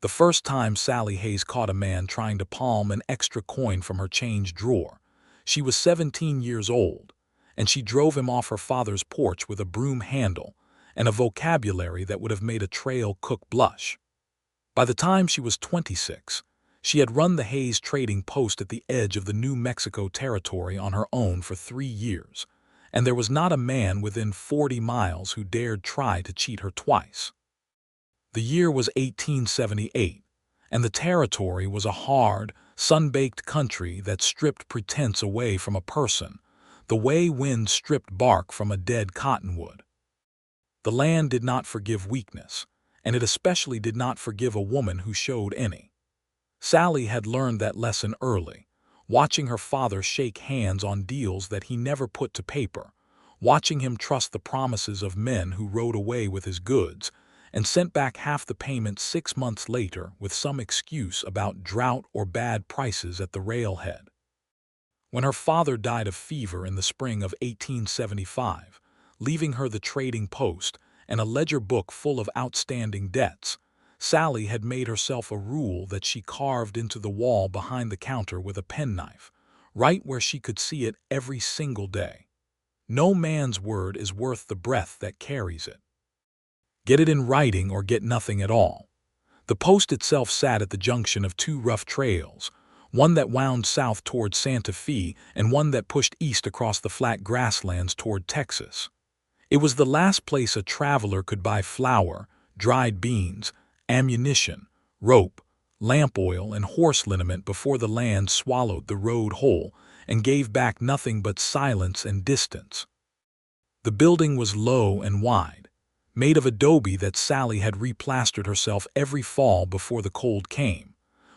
The first time Sallie Hayes caught a man trying to palm an extra coin from her change drawer, she was 17 years old, and she drove him off her father's porch with a broom handle and a vocabulary that would have made a trail cook blush. By the time she was 26, she had run the Hayes trading post at the edge of the New Mexico territory on her own for 3 years, and there was not a man within 40 miles who dared try to cheat her twice. The year was 1878, and the territory was a hard, sun-baked country that stripped pretense away from a person, the way wind stripped bark from a dead cottonwood. The land did not forgive weakness, and it especially did not forgive a woman who showed any. Sallie had learned that lesson early, watching her father shake hands on deals that he never put to paper, watching him trust the promises of men who rode away with his goods and sent back half the payment 6 months later with some excuse about drought or bad prices at the railhead. When her father died of fever in the spring of 1875, leaving her the trading post and a ledger book full of outstanding debts, Sallie had made herself a rule that she carved into the wall behind the counter with a penknife, right where she could see it every single day. No man's word is worth the breath that carries it. Get it in writing or get nothing at all. The post itself sat at the junction of 2 rough trails, one that wound south toward Santa Fe and one that pushed east across the flat grasslands toward Texas. It was the last place a traveler could buy flour, dried beans, ammunition, rope, lamp oil, and horse liniment before the land swallowed the road whole and gave back nothing but silence and distance. The building was low and wide, made of adobe that Sallie had replastered herself every fall before the cold came,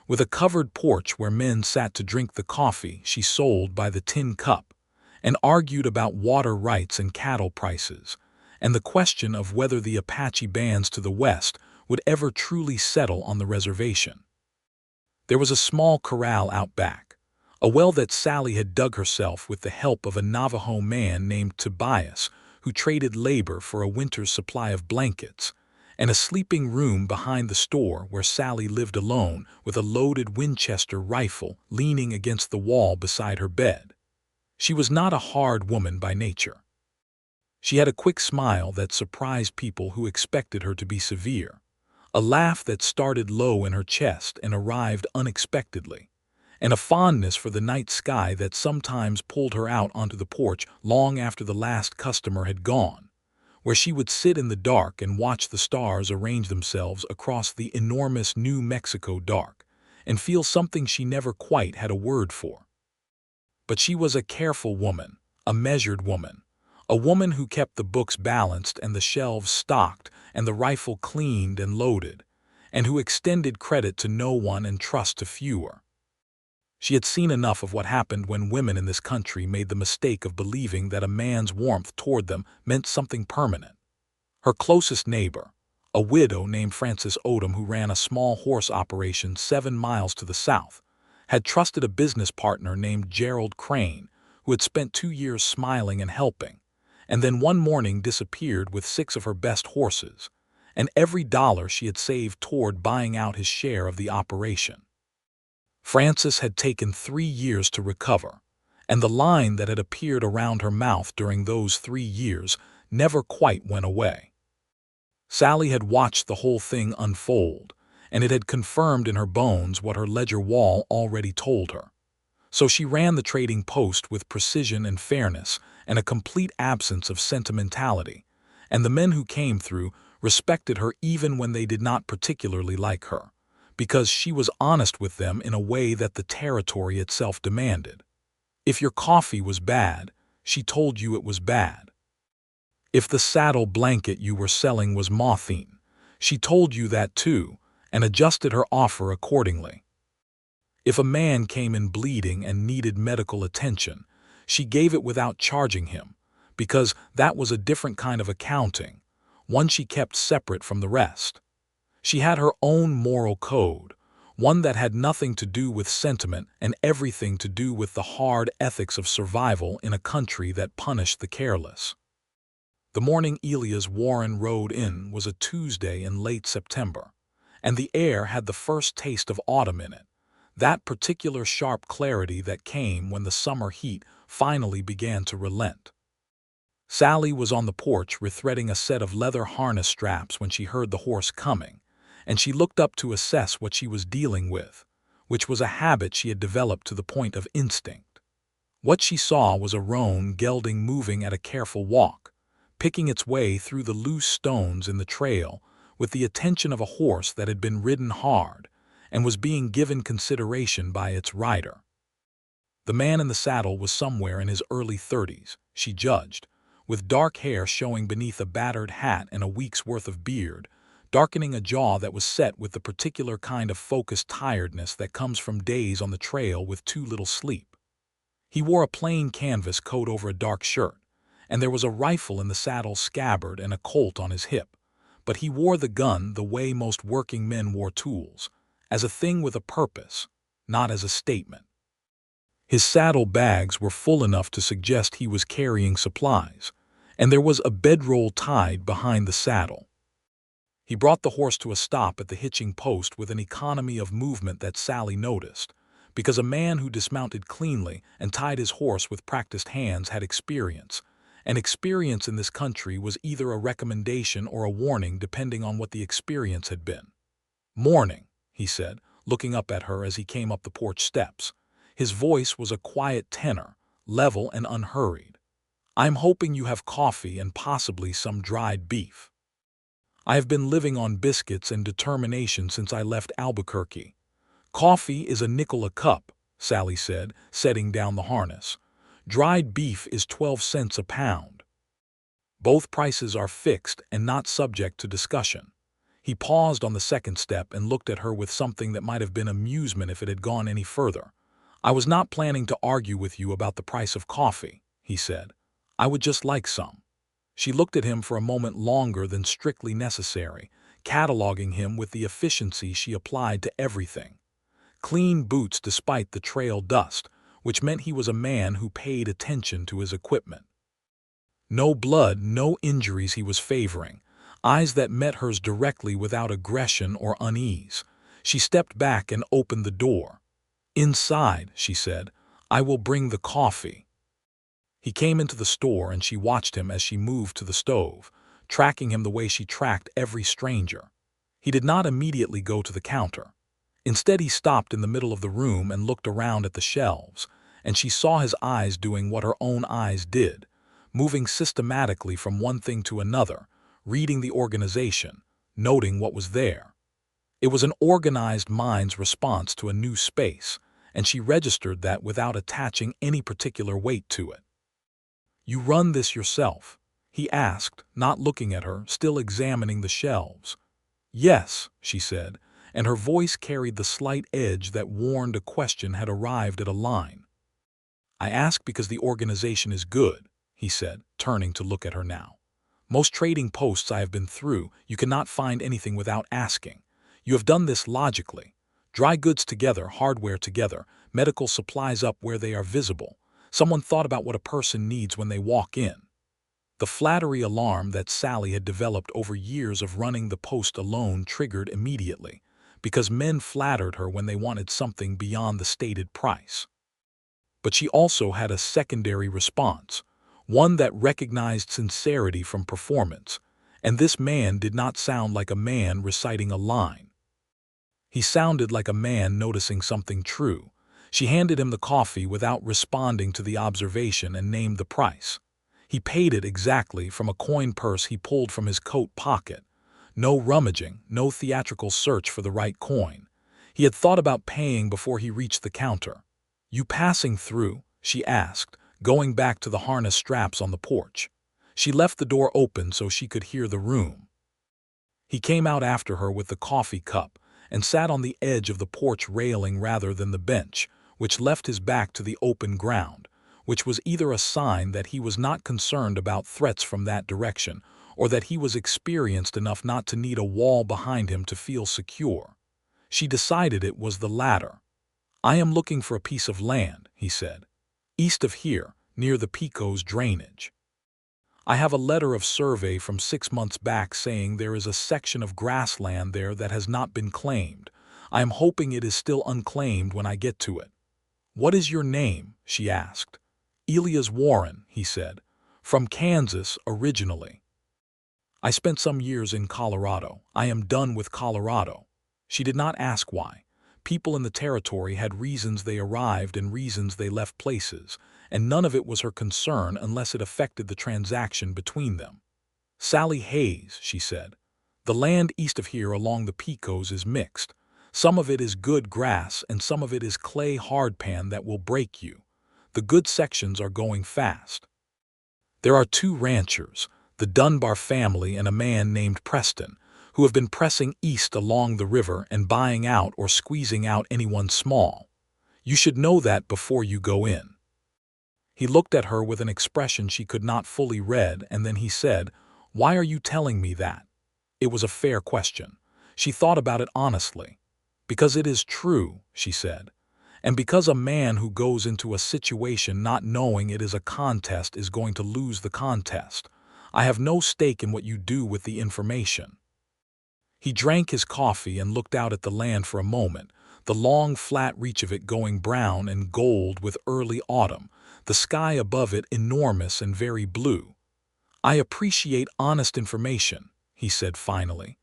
with a covered porch where men sat to drink the coffee she sold by the tin cup, and argued about water rights and cattle prices, and the question of whether the Apache bands to the west would ever truly settle on the reservation. There was a small corral out back, a well that Sallie had dug herself with the help of a Navajo man named Tobias, who traded labor for a winter's supply of blankets, and a sleeping room behind the store where Sallie lived alone with a loaded Winchester rifle leaning against the wall beside her bed. She was not a hard woman by nature. She had a quick smile that surprised people who expected her to be severe, a laugh that started low in her chest and arrived unexpectedly, and a fondness for the night sky that sometimes pulled her out onto the porch long after the last customer had gone, where she would sit in the dark and watch the stars arrange themselves across the enormous New Mexico dark, and feel something she never quite had a word for. But she was a careful woman, a measured woman, a woman who kept the books balanced and the shelves stocked and the rifle cleaned and loaded, and who extended credit to no one and trust to fewer. She had seen enough of what happened when women in this country made the mistake of believing that a man's warmth toward them meant something permanent. Her closest neighbor, a widow named Frances Odom who ran a small horse operation 7 miles to the south, had trusted a business partner named Gerald Crane, who had spent 2 years smiling and helping, and then one morning disappeared with 6 of her best horses, and every dollar she had saved toward buying out his share of the operation. Frances had taken 3 years to recover, and the line that had appeared around her mouth during those 3 years never quite went away. Sallie had watched the whole thing unfold, and it had confirmed in her bones what her ledger wall already told her. So she ran the trading post with precision and fairness and a complete absence of sentimentality, and the men who came through respected her even when they did not particularly like her, because she was honest with them in a way that the territory itself demanded. If your coffee was bad, she told you it was bad. If the saddle blanket you were selling was moth-eaten, she told you that too, and adjusted her offer accordingly. If a man came in bleeding and needed medical attention, she gave it without charging him, because that was a different kind of accounting, one she kept separate from the rest. She had her own moral code, one that had nothing to do with sentiment and everything to do with the hard ethics of survival in a country that punished the careless. The morning Elias Warren rode in was a Tuesday in late September, and the air had the first taste of autumn in it, that particular sharp clarity that came when the summer heat finally began to relent. Sally was on the porch rethreading a set of leather harness straps when she heard the horse coming, and she looked up to assess what she was dealing with, which was a habit she had developed to the point of instinct. What she saw was a roan gelding moving at a careful walk, picking its way through the loose stones in the trail with the attention of a horse that had been ridden hard and was being given consideration by its rider. The man in the saddle was somewhere in his early 30s, she judged, with dark hair showing beneath a battered hat and a week's worth of beard, darkening a jaw that was set with the particular kind of focused tiredness that comes from days on the trail with too little sleep. He wore a plain canvas coat over a dark shirt, and there was a rifle in the saddle scabbard and a Colt on his hip, but he wore the gun the way most working men wore tools, as a thing with a purpose, not as a statement. His saddle bags were full enough to suggest he was carrying supplies, and there was a bedroll tied behind the saddle. He brought the horse to a stop at the hitching post with an economy of movement that Sally noticed, because a man who dismounted cleanly and tied his horse with practiced hands had experience, and experience in this country was either a recommendation or a warning depending on what the experience had been. "Morning," he said, looking up at her as he came up the porch steps. His voice was a quiet tenor, level and unhurried. "I'm hoping you have coffee and possibly some dried beef. I have been living on biscuits and determination since I left Albuquerque." "Coffee is a nickel a cup," Sally said, setting down the harness. "Dried beef is 12 cents a pound. Both prices are fixed and not subject to discussion." He paused on the second step and looked at her with something that might have been amusement if it had gone any further. "I was not planning to argue with you about the price of coffee," he said. "I would just like some." She looked at him for a moment longer than strictly necessary, cataloging him with the efficiency she applied to everything. Clean boots despite the trail dust, which meant he was a man who paid attention to his equipment. No blood, no injuries he was favoring, eyes that met hers directly without aggression or unease. She stepped back and opened the door. "Inside," she said, "I will bring the coffee." He came into the store and she watched him as she moved to the stove, tracking him the way she tracked every stranger. He did not immediately go to the counter. Instead, he stopped in the middle of the room and looked around at the shelves, and she saw his eyes doing what her own eyes did, moving systematically from one thing to another, reading the organization, noting what was there. It was an organized mind's response to a new space, and she registered that without attaching any particular weight to it. "You run this yourself?" he asked, not looking at her, still examining the shelves. "Yes," she said, and her voice carried the slight edge that warned a question had arrived at a line. "I ask because the organization is good," he said, turning to look at her now. "Most trading posts I have been through, you cannot find anything without asking. You have done this logically. Dry goods together, hardware together, medical supplies up where they are visible. Someone thought about what a person needs when they walk in." The flattery alarm that Sally had developed over years of running the post alone triggered immediately, because men flattered her when they wanted something beyond the stated price. But she also had a secondary response, one that recognized sincerity from performance, and this man did not sound like a man reciting a line. He sounded like a man noticing something true. She handed him the coffee without responding to the observation and named the price. He paid it exactly from a coin purse he pulled from his coat pocket. No rummaging, no theatrical search for the right coin. He had thought about paying before he reached the counter. "You passing through?" she asked, going back to the harness straps on the porch. She left the door open so she could hear the room. He came out after her with the coffee cup and sat on the edge of the porch railing rather than the bench, which left his back to the open ground, which was either a sign that he was not concerned about threats from that direction or that he was experienced enough not to need a wall behind him to feel secure. She decided it was the latter. "I am looking for a piece of land," he said, "east of here, near the Pecos drainage." I have a letter of survey from 6 months back saying there is a section of grassland there that has not been claimed. I am hoping it is still unclaimed when I get to it." "What is your name?" she asked. "Elias Warren," he said. "From Kansas originally. I spent some years in Colorado. I am done with Colorado." She did not ask why. People in the territory had reasons they arrived and reasons they left places, and none of it was her concern unless it affected the transaction between them. "Sallie Hayes," she said. "The land east of here along the Pecos is mixed. Some of it is good grass and some of it is clay hardpan that will break you. The good sections are going fast. There are 2 ranchers, the Dunbar family and a man named Preston, who have been pressing east along the river and buying out or squeezing out anyone small. You should know that before you go in." He looked at her with an expression she could not fully read, and then he said, "Why are you telling me that?" It was a fair question. She thought about it honestly. "Because it is true," she said. "And because a man who goes into a situation not knowing it is a contest is going to lose the contest. I have no stake in what you do with the information." He drank his coffee and looked out at the land for a moment, the long flat reach of it going brown and gold with early autumn, the sky above it enormous and very blue. "I appreciate honest information," he said finally.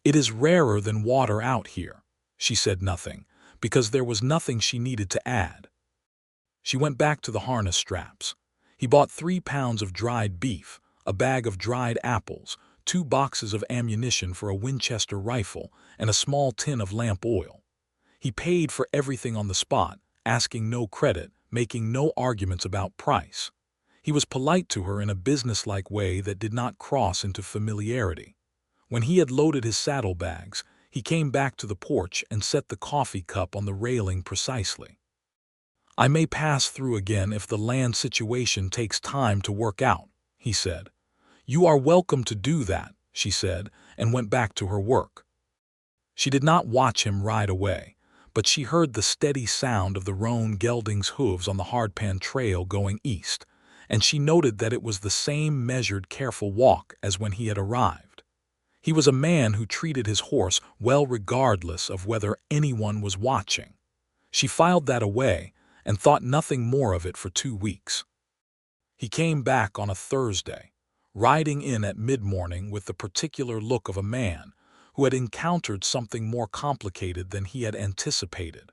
"It is rarer than water out here." She said nothing, because there was nothing she needed to add. She went back to the harness straps. He bought 3 pounds of dried beef, a bag of dried apples, 2 boxes of ammunition for a Winchester rifle, and a small tin of lamp oil. He paid for everything on the spot, asking no credit, making no arguments about price. He was polite to her in a businesslike way that did not cross into familiarity. When he had loaded his saddlebags, he came back to the porch and set the coffee cup on the railing precisely. "I may pass through again if the land situation takes time to work out," he said. "You are welcome to do that," she said, and went back to her work. She did not watch him ride away, but she heard the steady sound of the roan gelding's hooves on the hardpan trail going east, and she noted that it was the same measured, careful walk as when he had arrived. He was a man who treated his horse well regardless of whether anyone was watching. She filed that away and thought nothing more of it for 2 weeks. He came back on a Thursday, riding in at mid-morning with the particular look of a man who had encountered something more complicated than he had anticipated.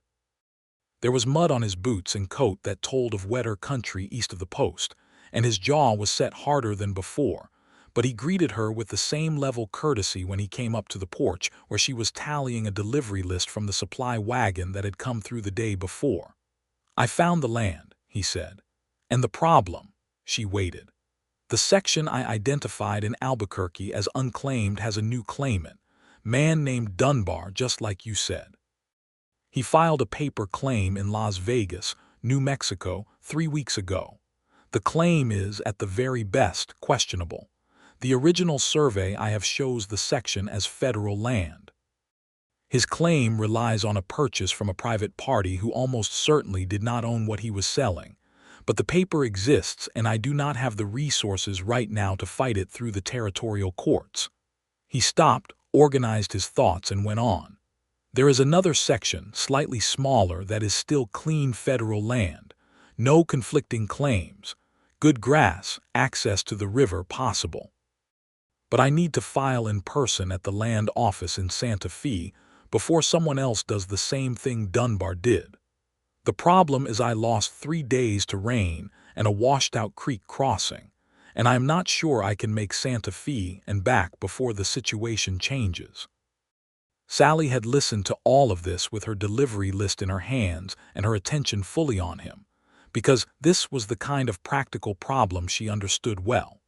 There was mud on his boots and coat that told of wetter country east of the post, and his jaw was set harder than before, but he greeted her with the same level courtesy when he came up to the porch where she was tallying a delivery list from the supply wagon that had come through the day before. "I found the land," he said. "And the problem." She waited. "The section I identified in Albuquerque as unclaimed has a new claimant, man named Dunbar, just like you said. He filed a paper claim in Las Vegas, New Mexico, 3 weeks ago. The claim is, at the very best, questionable. The original survey I have shows the section as federal land. His claim relies on a purchase from a private party who almost certainly did not own what he was selling. But the paper exists, and I do not have the resources right now to fight it through the territorial courts." He stopped, organized his thoughts, and went on. "There is another section, slightly smaller, that is still clean federal land. No conflicting claims. Good grass, access to the river possible. But I need to file in person at the land office in Santa Fe before someone else does the same thing Dunbar did. The problem is I lost 3 days to rain and a washed-out creek crossing, and I am not sure I can make Santa Fe and back before the situation changes." Sallie had listened to all of this with her delivery list in her hands and her attention fully on him, because this was the kind of practical problem she understood well.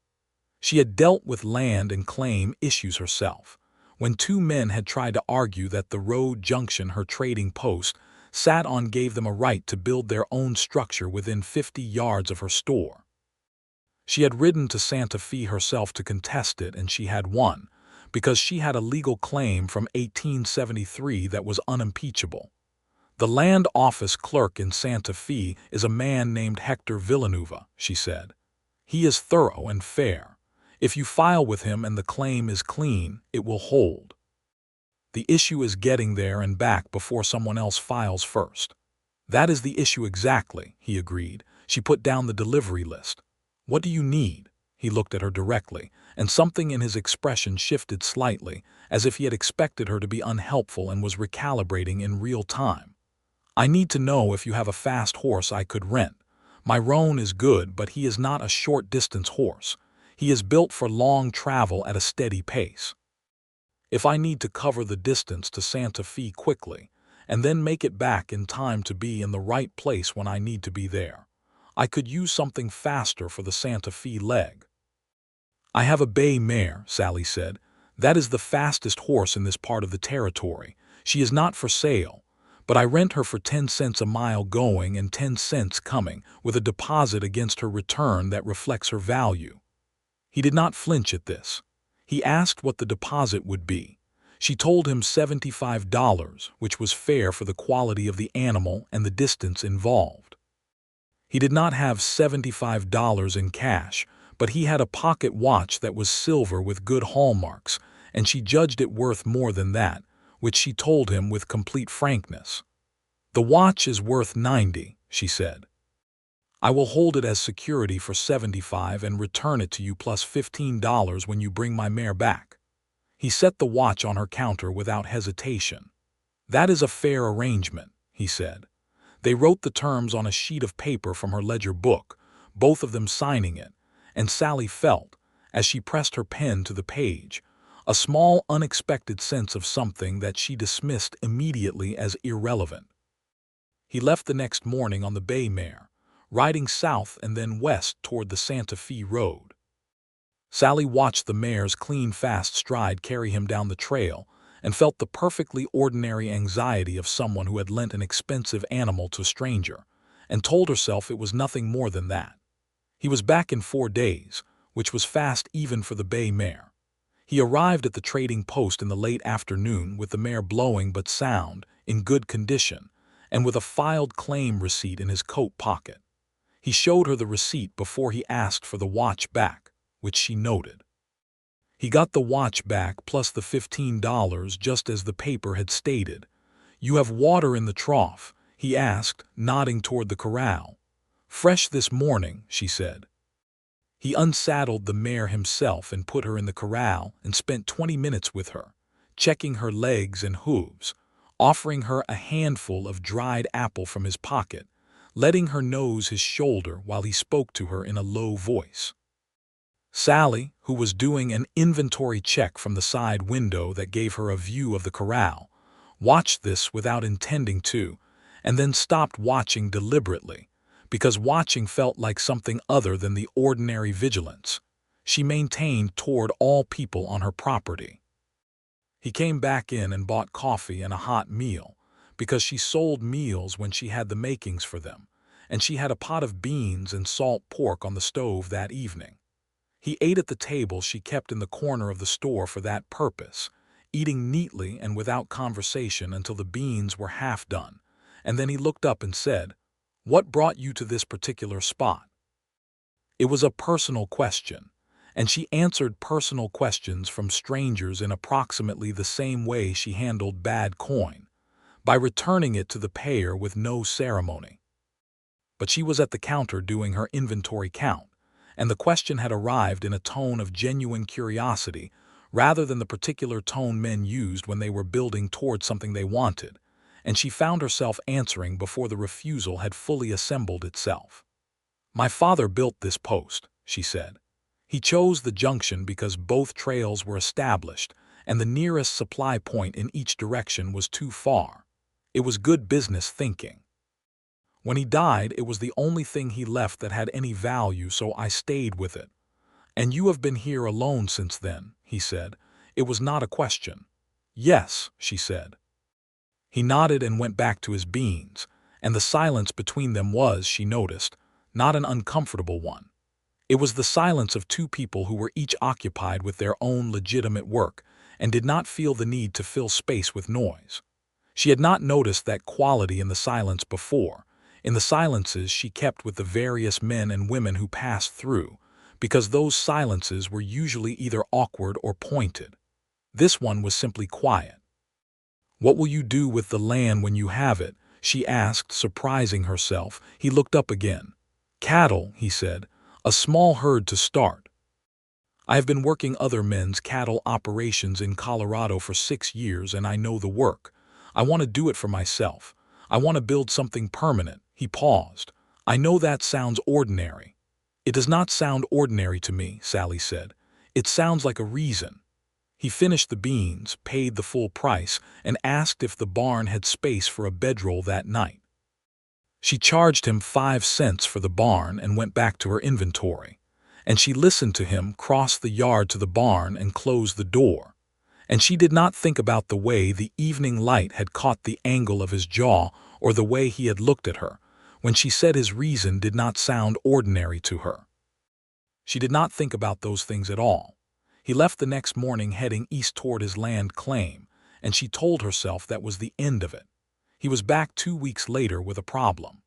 She had dealt with land and claim issues herself, when 2 men had tried to argue that the road junction her trading post sat on gave them a right to build their own structure within 50 yards of her store. She had ridden to Santa Fe herself to contest it, and she had won, because she had a legal claim from 1873 that was unimpeachable. "The land office clerk in Santa Fe is a man named Hector Villanueva," she said. "He is thorough and fair. If you file with him and the claim is clean, it will hold. The issue is getting there and back before someone else files first. That is the issue exactly, he agreed. She put down the delivery list. What do you need? He looked at her directly, and something in his expression shifted slightly, as if he had expected her to be unhelpful and was recalibrating in real time. I need to know if you have a fast horse I could rent. My roan is good, but he is not a short-distance horse. He is built for long travel at a steady pace. If I need to cover the distance to Santa Fe quickly, and then make it back in time to be in the right place when I need to be there, I could use something faster for the Santa Fe leg. I have a bay mare, Sallie said. That is the fastest horse in this part of the territory. She is not for sale, but I rent her for 10 cents a mile going and 10 cents coming, with a deposit against her return that reflects her value. He did not flinch at this. He asked what the deposit would be. She told him $75, which was fair for the quality of the animal and the distance involved. He did not have $75 in cash, but he had a pocket watch that was silver with good hallmarks, and she judged it worth more than that, which she told him with complete frankness. The watch is worth $90, she said. I will hold it as security for $75 and return it to you plus $15 when you bring my mare back. He set the watch on her counter without hesitation. That is a fair arrangement, he said. They wrote the terms on a sheet of paper from her ledger book, both of them signing it, and Sallie felt, as she pressed her pen to the page, a small unexpected sense of something that she dismissed immediately as irrelevant. He left the next morning on the bay mare, riding south and then west toward the Santa Fe road. Sallie watched the mare's clean, fast stride carry him down the trail and felt the perfectly ordinary anxiety of someone who had lent an expensive animal to a stranger, and told herself it was nothing more than that. He was back in 4 days, which was fast even for the bay mare. He arrived at the trading post in the late afternoon with the mare blowing but sound, in good condition, and with a filed claim receipt in his coat pocket. He showed her the receipt before he asked for the watch back, which she noted. He got the watch back plus the $15 just as the paper had stated. You have water in the trough, he asked, nodding toward the corral. Fresh this morning, she said. He unsaddled the mare himself and put her in the corral and spent 20 minutes with her, checking her legs and hooves, offering her a handful of dried apple from his pocket, letting her nose his shoulder while he spoke to her in a low voice. Sallie, who was doing an inventory check from the side window that gave her a view of the corral, watched this without intending to, and then stopped watching deliberately, because watching felt like something other than the ordinary vigilance she maintained toward all people on her property. He came back in and bought coffee and a hot meal, because she sold meals when she had the makings for them, and she had a pot of beans and salt pork on the stove that evening. He ate at the table she kept in the corner of the store for that purpose, eating neatly and without conversation until the beans were half done, and then he looked up and said, What brought you to this particular spot? It was a personal question, and she answered personal questions from strangers in approximately the same way she handled bad coin, by returning it to the payer with no ceremony. But she was at the counter doing her inventory count, and the question had arrived in a tone of genuine curiosity rather than the particular tone men used when they were building toward something they wanted, and she found herself answering before the refusal had fully assembled itself. My father built this post, she said. He chose the junction because both trails were established, and the nearest supply point in each direction was too far. It was good business thinking. When he died, it was the only thing he left that had any value, so I stayed with it. And you have been here alone since then, he said. It was not a question. Yes, she said. He nodded and went back to his beans, and the silence between them was, she noticed, not an uncomfortable one. It was the silence of two people who were each occupied with their own legitimate work and did not feel the need to fill space with noise. She had not noticed that quality in the silence before, in the silences she kept with the various men and women who passed through, because those silences were usually either awkward or pointed. This one was simply quiet. "What will you do with the land when you have it?" she asked, surprising herself. He looked up again. "Cattle," he said, "a small herd to start. I have been working other men's cattle operations in Colorado for 6 years and I know the work. I want to do it for myself. I want to build something permanent." He paused. "I know that sounds ordinary." "It does not sound ordinary to me," Sallie said. "It sounds like a reason." He finished the beans, paid the full price, and asked if the barn had space for a bedroll that night. She charged him 5 cents for the barn and went back to her inventory. And she listened to him cross the yard to the barn and close the door. And she did not think about the way the evening light had caught the angle of his jaw or the way he had looked at her, when she said his reason did not sound ordinary to her. She did not think about those things at all. He left the next morning heading east toward his land claim, and she told herself that was the end of it. He was back 2 weeks later with a problem.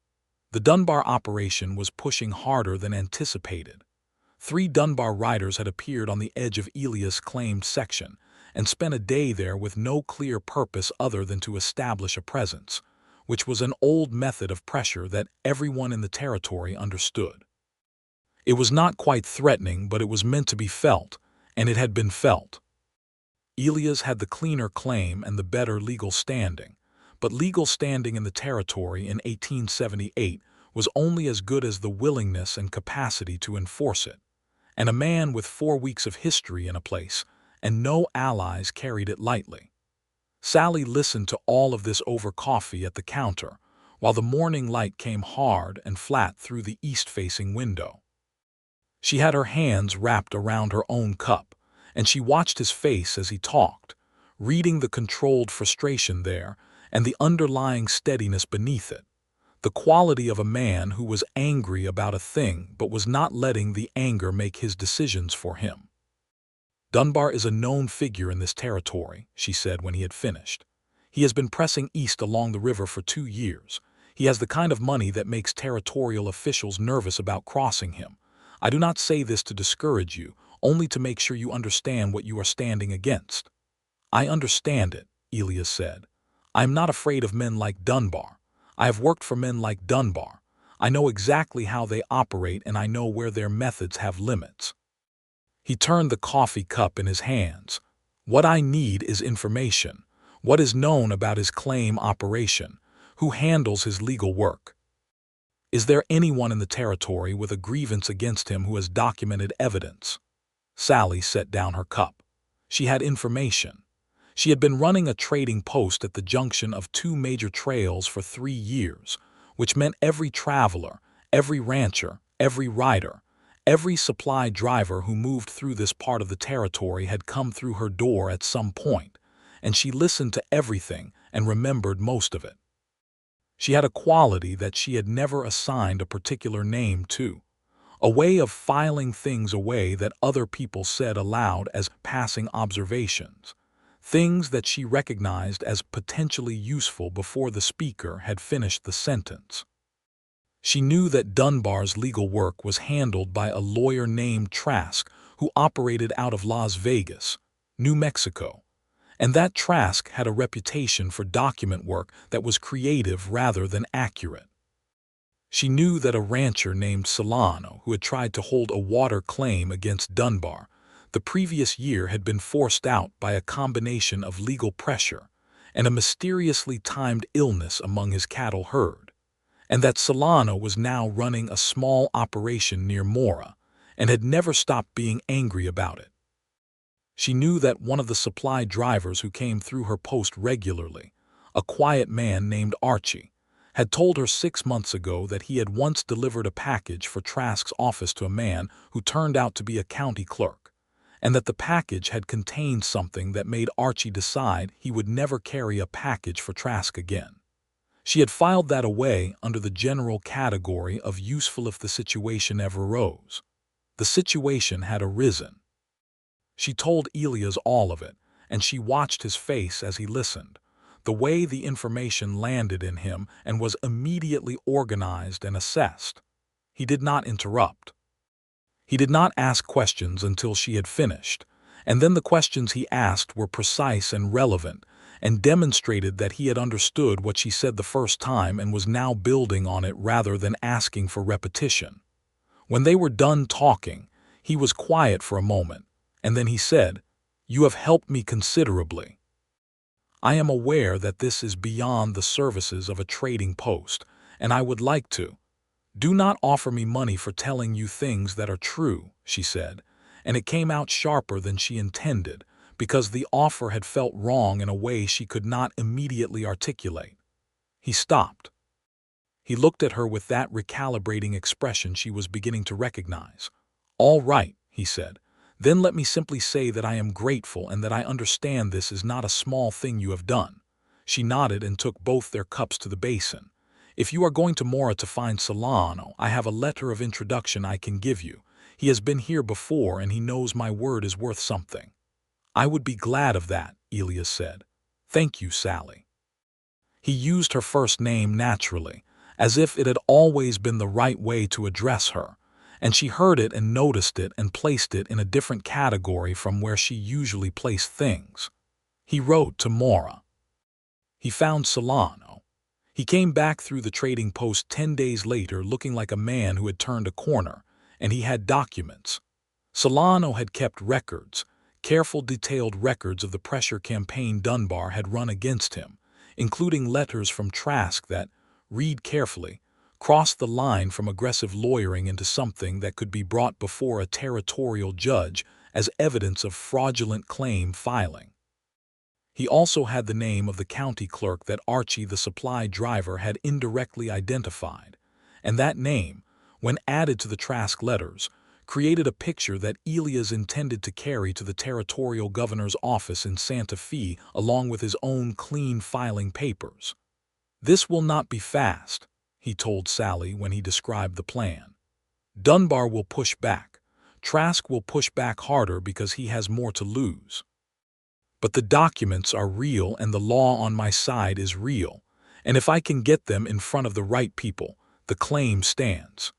The Dunbar operation was pushing harder than anticipated. 3 Dunbar riders had appeared on the edge of Elias' claimed section and spent a day there with no clear purpose other than to establish a presence, which was an old method of pressure that everyone in the territory understood. It was not quite threatening, but it was meant to be felt, and it had been felt. Elias had the cleaner claim and the better legal standing, but legal standing in the territory in 1878 was only as good as the willingness and capacity to enforce it, and a man with 4 weeks of history in a place and no allies carried it lightly. Sallie listened to all of this over coffee at the counter, while the morning light came hard and flat through the east-facing window. She had her hands wrapped around her own cup, and she watched his face as he talked, reading the controlled frustration there and the underlying steadiness beneath it, the quality of a man who was angry about a thing but was not letting the anger make his decisions for him. "Dunbar is a known figure in this territory," she said when he had finished. "He has been pressing east along the river for 2 years. He has the kind of money that makes territorial officials nervous about crossing him. I do not say this to discourage you, only to make sure you understand what you are standing against." "I understand it," Elias said. "I am not afraid of men like Dunbar. I have worked for men like Dunbar. I know exactly how they operate and I know where their methods have limits." He turned the coffee cup in his hands. "What I need is information. What is known about his claim operation? Who handles his legal work? Is there anyone in the territory with a grievance against him who has documented evidence?" Sallie set down her cup. She had information. She had been running a trading post at the junction of 2 major trails for 3 years, which meant every traveler, every rancher, every rider, every supply driver who moved through this part of the territory had come through her door at some point, and she listened to everything and remembered most of it. She had a quality that she had never assigned a particular name to, a way of filing things away that other people said aloud as passing observations, things that she recognized as potentially useful before the speaker had finished the sentence. She knew that Dunbar's legal work was handled by a lawyer named Trask who operated out of Las Vegas, New Mexico, and that Trask had a reputation for document work that was creative rather than accurate. She knew that a rancher named Solano, who had tried to hold a water claim against Dunbar the previous year, had been forced out by a combination of legal pressure and a mysteriously timed illness among his cattle herd, and that Solano was now running a small operation near Mora and had never stopped being angry about it. She knew that one of the supply drivers who came through her post regularly, a quiet man named Archie, had told her 6 months ago that he had once delivered a package for Trask's office to a man who turned out to be a county clerk, and that the package had contained something that made Archie decide he would never carry a package for Trask again. She had filed that away under the general category of useful if the situation ever arose. The situation had arisen. She told Elias all of it, and she watched his face as he listened, the way the information landed in him and was immediately organized and assessed. He did not interrupt. He did not ask questions until she had finished, and then the questions he asked were precise and relevant, and demonstrated that he had understood what she said the first time and was now building on it rather than asking for repetition. When they were done talking, he was quiet for a moment, and then he said, "You have helped me considerably. I am aware that this is beyond the services of a trading post, and I would like to. Do not offer me money for telling you things that are true," she said, and it came out sharper than she intended, because the offer had felt wrong in a way she could not immediately articulate. He stopped. He looked at her with that recalibrating expression she was beginning to recognize. "All right," he said. "Then let me simply say that I am grateful and that I understand this is not a small thing you have done." She nodded and took both their cups to the basin. "If you are going to Mora to find Solano, I have a letter of introduction I can give you. He has been here before and he knows my word is worth something." "I would be glad of that," Elias said. "Thank you, Sallie." He used her first name naturally, as if it had always been the right way to address her, and she heard it and noticed it and placed it in a different category from where she usually placed things. He wrote to Mora. He found Solano. He came back through the trading post 10 days later looking like a man who had turned a corner, and he had documents. Solano had kept records, careful detailed records of the pressure campaign Dunbar had run against him, including letters from Trask that, read carefully, crossed the line from aggressive lawyering into something that could be brought before a territorial judge as evidence of fraudulent claim filing. He also had the name of the county clerk that Archie the supply driver had indirectly identified, and that name, when added to the Trask letters, created a picture that Elias intended to carry to the territorial governor's office in Santa Fe along with his own clean filing papers. "This will not be fast," he told Sallie when he described the plan. "Dunbar will push back. Trask will push back harder because he has more to lose. But the documents are real and the law on my side is real, and if I can get them in front of the right people, the claim stands."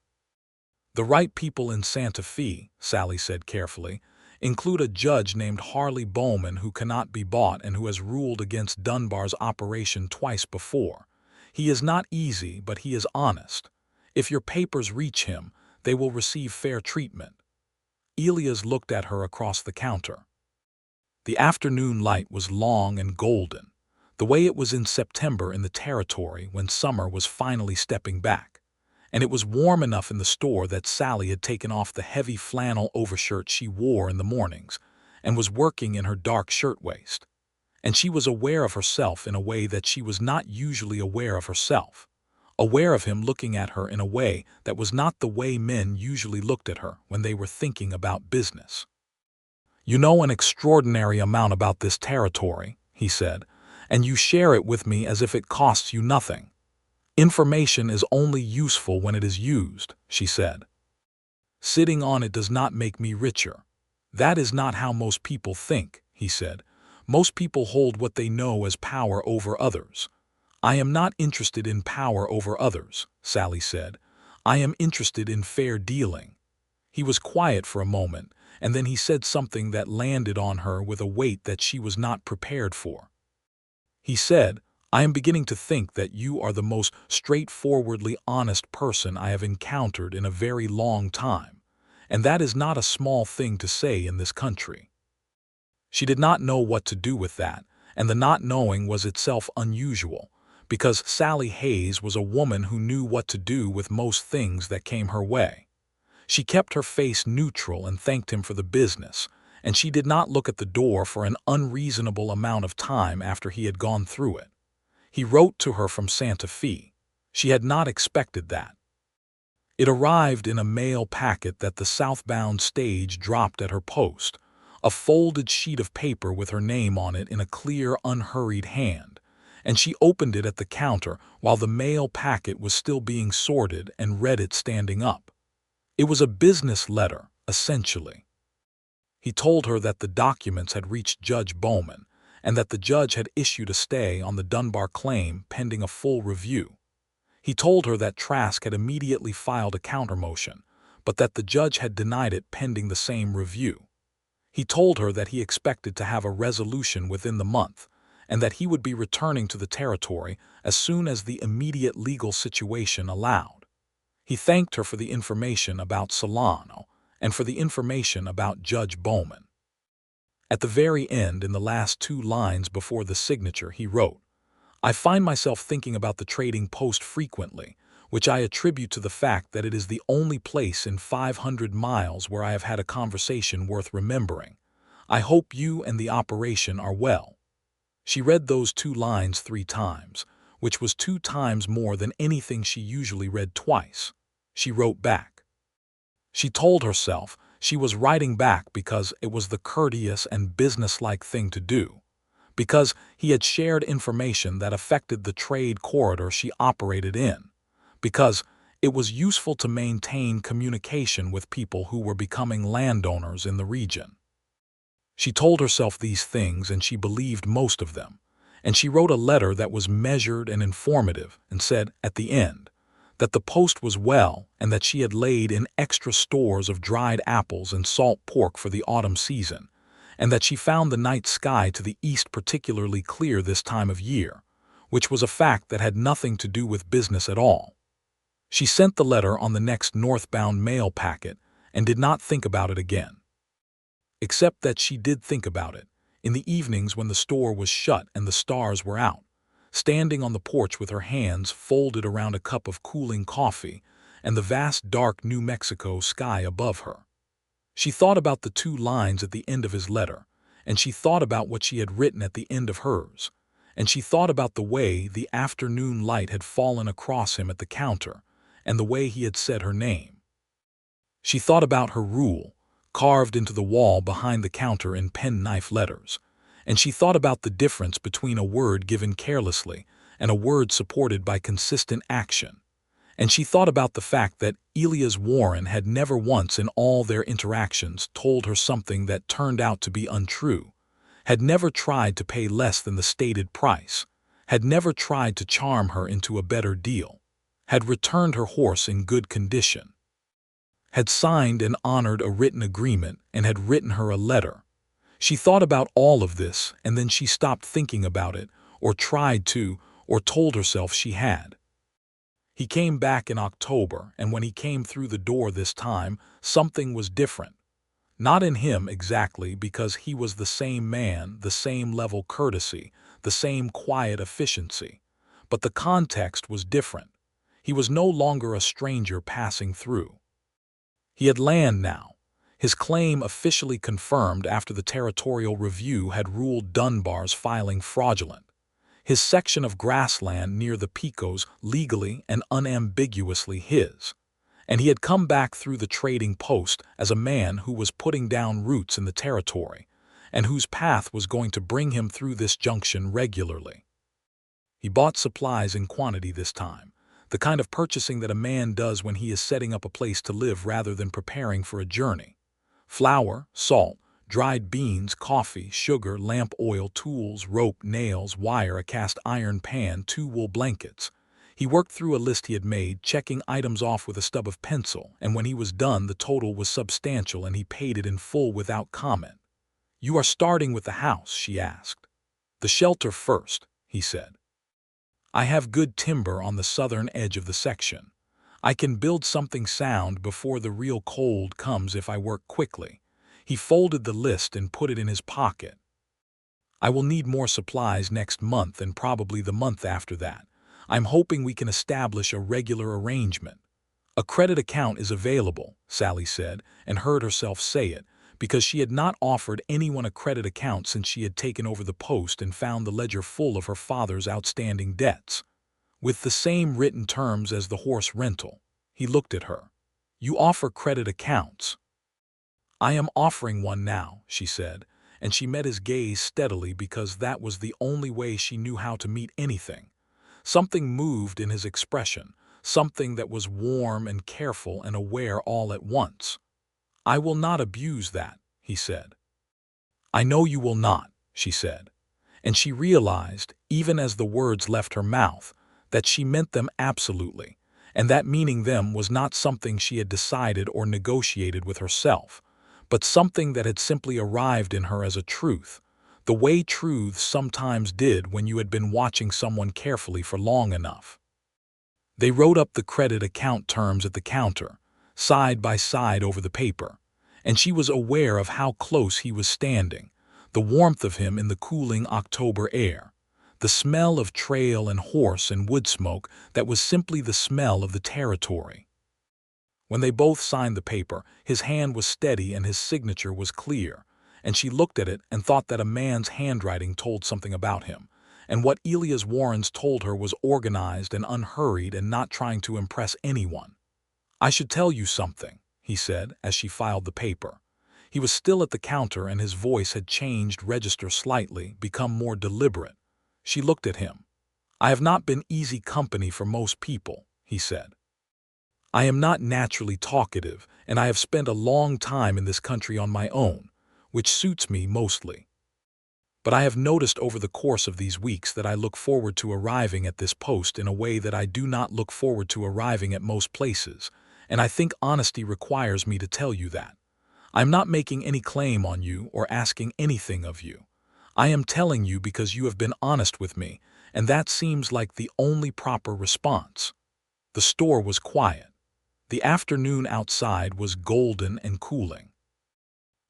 "The right people in Santa Fe," Sallie said carefully, "include a judge named Harley Bowman who cannot be bought and who has ruled against Dunbar's operation twice before. He is not easy, but he is honest. If your papers reach him, they will receive fair treatment." Elias looked at her across the counter. The afternoon light was long and golden, the way it was in September in the territory when summer was finally stepping back, and it was warm enough in the store that Sallie had taken off the heavy flannel overshirt she wore in the mornings and was working in her dark shirtwaist. And she was aware of herself in a way that she was not usually aware of herself, aware of him looking at her in a way that was not the way men usually looked at her when they were thinking about business. "You know an extraordinary amount about this territory," he said, "and you share it with me as if it costs you nothing." "Information is only useful when it is used," she said. "Sitting on it does not make me richer." "That is not how most people think," he said. "Most people hold what they know as power over others." "I am not interested in power over others," Sallie said. "I am interested in fair dealing." He was quiet for a moment, and then he said something that landed on her with a weight that she was not prepared for. He said, "I am beginning to think that you are the most straightforwardly honest person I have encountered in a very long time, and that is not a small thing to say in this country." She did not know what to do with that, and the not knowing was itself unusual, because Sallie Hayes was a woman who knew what to do with most things that came her way. She kept her face neutral and thanked him for the business, and she did not look at the door for an unreasonable amount of time after he had gone through it. He wrote to her from Santa Fe. She had not expected that. It arrived in a mail packet that the southbound stage dropped at her post, a folded sheet of paper with her name on it in a clear, unhurried hand, and she opened it at the counter while the mail packet was still being sorted and read it standing up. It was a business letter, essentially. He told her that the documents had reached Judge Bowman and that the judge had issued a stay on the Dunbar claim pending a full review. He told her that Trask had immediately filed a countermotion, but that the judge had denied it pending the same review. He told her that he expected to have a resolution within the month, and that he would be returning to the territory as soon as the immediate legal situation allowed. He thanked her for the information about Solano and for the information about Judge Bowman. At the very end, in the last 2 lines before the signature, he wrote, "I find myself thinking about the Trading Post frequently, which I attribute to the fact that it is the only place in 500 miles where I have had a conversation worth remembering. I hope you and the operation are well." She read those 2 lines 3 times, which was 2 times more than anything she usually read twice. She wrote back. She told herself she was writing back because it was the courteous and businesslike thing to do, because he had shared information that affected the trade corridor she operated in, because it was useful to maintain communication with people who were becoming landowners in the region. She told herself these things, and she believed most of them, and she wrote a letter that was measured and informative and said, at the end, that the post was well and that she had laid in extra stores of dried apples and salt pork for the autumn season, and that she found the night sky to the east particularly clear this time of year, which was a fact that had nothing to do with business at all. She sent the letter on the next northbound mail packet and did not think about it again. Except that she did think about it, in the evenings when the store was shut and the stars were out, standing on the porch with her hands folded around a cup of cooling coffee and the vast dark New Mexico sky above her. She thought about the 2 lines at the end of his letter, and she thought about what she had written at the end of hers, and she thought about the way the afternoon light had fallen across him at the counter, and the way he had said her name. She thought about her rule, carved into the wall behind the counter in penknife letters, and she thought about the difference between a word given carelessly and a word supported by consistent action, and she thought about the fact that Elias Warren had never once in all their interactions told her something that turned out to be untrue, had never tried to pay less than the stated price, had never tried to charm her into a better deal, had returned her horse in good condition, had signed and honored a written agreement, and had written her a letter. She thought about all of this, and then she stopped thinking about it, or tried to, or told herself she had. He came back in October, and when he came through the door this time, something was different. Not in him exactly, because he was the same man, the same level courtesy, the same quiet efficiency, but the context was different. He was no longer a stranger passing through. He had land now, his claim officially confirmed after the territorial review had ruled Dunbar's filing fraudulent, his section of grassland near the Pecos legally and unambiguously his, and he had come back through the Trading Post as a man who was putting down roots in the territory, and whose path was going to bring him through this junction regularly. He bought supplies in quantity this time, the kind of purchasing that a man does when he is setting up a place to live rather than preparing for a journey. Flour, salt, dried beans, coffee, sugar, lamp oil, tools, rope, nails, wire, a cast iron pan, 2 wool blankets. He worked through a list he had made, checking items off with a stub of pencil, and when he was done the total was substantial and he paid it in full without comment. "You are starting with the house?" she asked. "The shelter first," he said. "I have good timber on the southern edge of the section. I can build something sound before the real cold comes if I work quickly." He folded the list and put it in his pocket. "I will need more supplies next month and probably the month after that. I'm hoping we can establish a regular arrangement." "A credit account is available," Sallie said, and heard herself say it, because she had not offered anyone a credit account since she had taken over the post and found the ledger full of her father's outstanding debts. "With the same written terms as the horse rental." He looked at her. "You offer credit accounts?" "I am offering one now," she said, and she met his gaze steadily because that was the only way she knew how to meet anything. Something moved in his expression, something that was warm and careful and aware all at once. "I will not abuse that," he said. "I know you will not," she said, and she realized, even as the words left her mouth, that she meant them absolutely, and that meaning them was not something she had decided or negotiated with herself, but something that had simply arrived in her as a truth, the way truths sometimes did when you had been watching someone carefully for long enough. They wrote up the credit account terms at the counter, side by side over the paper, and she was aware of how close he was standing, the warmth of him in the cooling October air, the smell of trail and horse and wood smoke that was simply the smell of the territory. When they both signed the paper, his hand was steady and his signature was clear, and she looked at it and thought that a man's handwriting told something about him, and what Elias Warren's told her was organized and unhurried and not trying to impress anyone. "I should tell you something," he said as she filed the paper. He was still at the counter and his voice had changed register slightly, become more deliberate. She looked at him. "I have not been easy company for most people," he said. "I am not naturally talkative, and I have spent a long time in this country on my own, which suits me mostly. But I have noticed over the course of these weeks that I look forward to arriving at this post in a way that I do not look forward to arriving at most places, and I think honesty requires me to tell you that. I am not making any claim on you or asking anything of you. I am telling you because you have been honest with me, and that seems like the only proper response." The store was quiet. The afternoon outside was golden and cooling.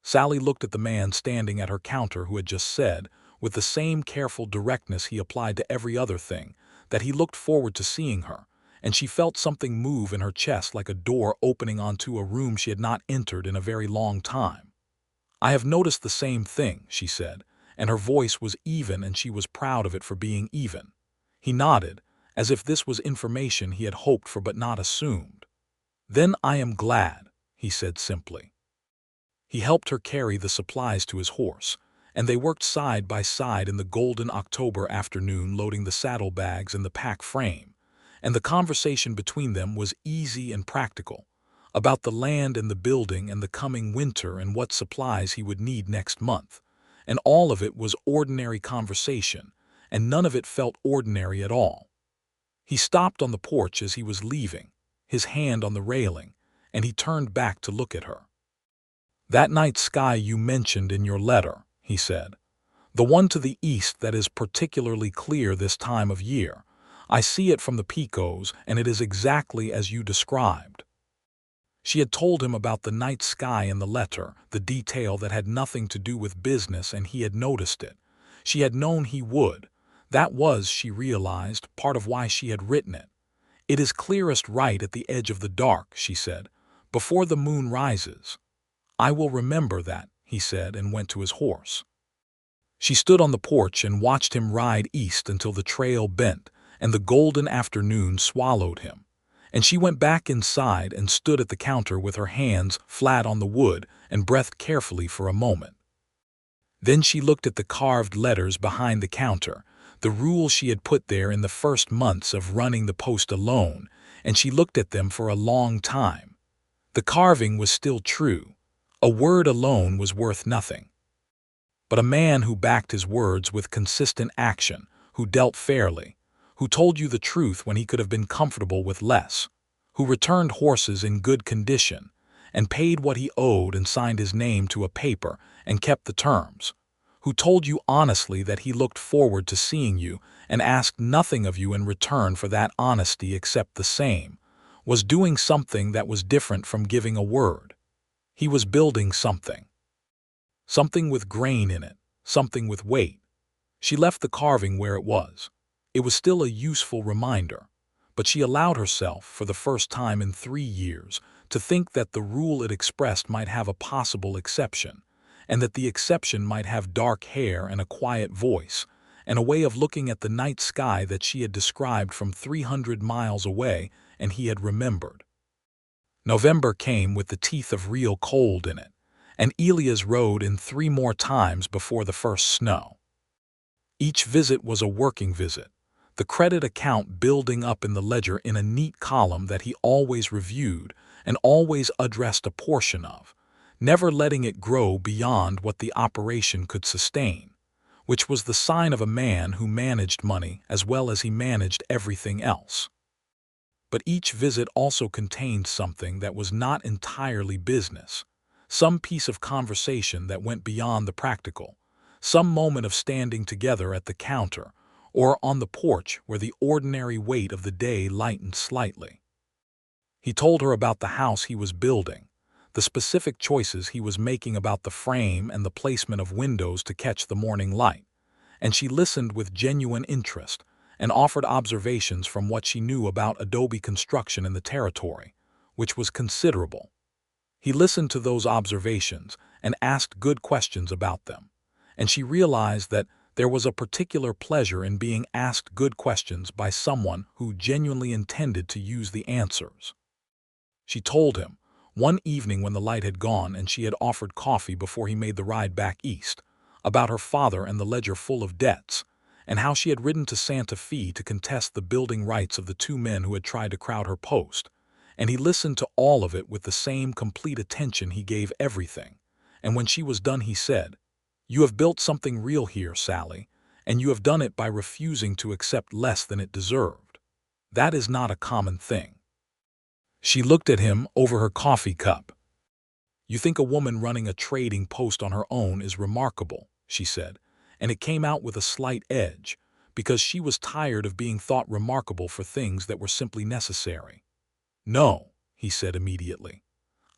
Sallie looked at the man standing at her counter who had just said, with the same careful directness he applied to every other thing, that he looked forward to seeing her, and she felt something move in her chest like a door opening onto a room she had not entered in a very long time. "I have noticed the same thing," she said, and her voice was even and she was proud of it for being even. He nodded, as if this was information he had hoped for but not assumed. "Then I am glad," he said simply. He helped her carry the supplies to his horse, and they worked side by side in the golden October afternoon loading the saddlebags and the pack frame, and the conversation between them was easy and practical, about the land and the building and the coming winter and what supplies he would need next month, and all of it was ordinary conversation, and none of it felt ordinary at all. He stopped on the porch as he was leaving, his hand on the railing, and he turned back to look at her. "That night sky you mentioned in your letter," he said, "the one to the east that is particularly clear this time of year, I see it from the Picos and it is exactly as you described." She had told him about the night sky in the letter, the detail that had nothing to do with business, and he had noticed it. She had known he would. That was, she realized, part of why she had written it. "It is clearest right at the edge of the dark," she said, "before the moon rises." "I will remember that," he said, and went to his horse. She stood on the porch and watched him ride east until the trail bent and the golden afternoon swallowed him. And she went back inside and stood at the counter with her hands flat on the wood and breathed carefully for a moment. Then she looked at the carved letters behind the counter, the rules she had put there in the first months of running the post alone, and she looked at them for a long time. The carving was still true. A word alone was worth nothing. But a man who backed his words with consistent action, who dealt fairly, who told you the truth when he could have been comfortable with less, who returned horses in good condition, and paid what he owed and signed his name to a paper and kept the terms, who told you honestly that he looked forward to seeing you and asked nothing of you in return for that honesty except the same, was doing something that was different from giving a word. He was building something. Something with grain in it, something with weight. She left the carving where it was. It was still a useful reminder, but she allowed herself, for the first time in 3 years, to think that the rule it expressed might have a possible exception, and that the exception might have dark hair and a quiet voice, and a way of looking at the night sky that she had described from 300 miles away and he had remembered. November came with the teeth of real cold in it, and Elias rode in 3 more times before the first snow. Each visit was a working visit, the credit account building up in the ledger in a neat column that he always reviewed and always addressed a portion of, never letting it grow beyond what the operation could sustain, which was the sign of a man who managed money as well as he managed everything else. But each visit also contained something that was not entirely business. Some piece of conversation that went beyond the practical. Some moment of standing together at the counter or on the porch where the ordinary weight of the day lightened slightly. He told her about the house he was building, the specific choices he was making about the frame and the placement of windows to catch the morning light, and she listened with genuine interest and offered observations from what she knew about adobe construction in the territory, which was considerable. He listened to those observations and asked good questions about them, and she realized that there was a particular pleasure in being asked good questions by someone who genuinely intended to use the answers. She told him, one evening when the light had gone and she had offered coffee before he made the ride back east, about her father and the ledger full of debts, and how she had ridden to Santa Fe to contest the building rights of the two men who had tried to crowd her post, and he listened to all of it with the same complete attention he gave everything, and when she was done he said, "You have built something real here, Sallie, and you have done it by refusing to accept less than it deserved. That is not a common thing." She looked at him over her coffee cup. "You think a woman running a trading post on her own is remarkable," she said, and it came out with a slight edge, because she was tired of being thought remarkable for things that were simply necessary. "No," he said immediately.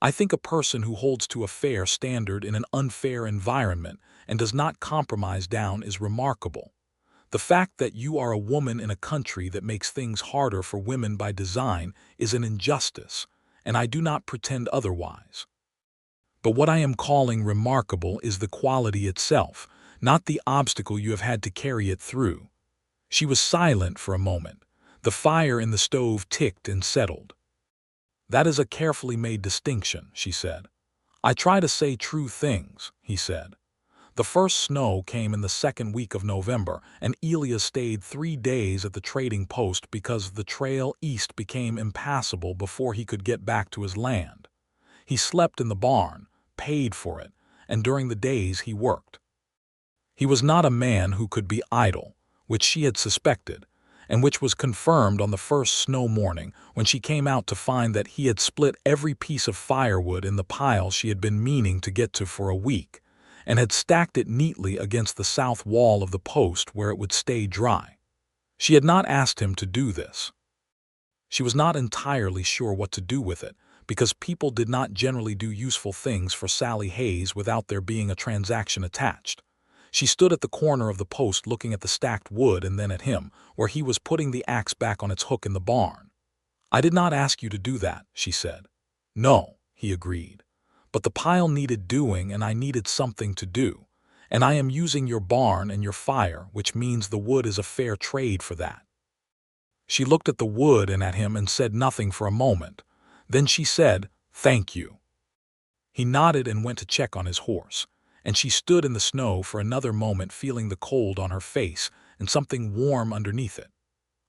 "I think a person who holds to a fair standard in an unfair environment and does not compromise down is remarkable. The fact that you are a woman in a country that makes things harder for women by design is an injustice, and I do not pretend otherwise. But what I am calling remarkable is the quality itself, not the obstacle you have had to carry it through." She was silent for a moment. The fire in the stove ticked and settled. "That is a carefully made distinction," she said. "I try to say true things," he said. The first snow came in the second week of November, and Elias stayed 3 days at the trading post because the trail east became impassable before he could get back to his land. He slept in the barn, paid for it, and during the days he worked. He was not a man who could be idle, which she had suspected, and which was confirmed on the first snow morning when she came out to find that he had split every piece of firewood in the pile she had been meaning to get to for a week, and had stacked it neatly against the south wall of the post where it would stay dry. She had not asked him to do this. She was not entirely sure what to do with it, because people did not generally do useful things for Sallie Hayes without there being a transaction attached. She stood at the corner of the post looking at the stacked wood and then at him, where he was putting the axe back on its hook in the barn. "I did not ask you to do that," she said. "No," he agreed. "But the pile needed doing and I needed something to do, and I am using your barn and your fire, which means the wood is a fair trade for that." She looked at the wood and at him and said nothing for a moment. Then she said, "Thank you." He nodded and went to check on his horse, and she stood in the snow for another moment feeling the cold on her face and something warm underneath it.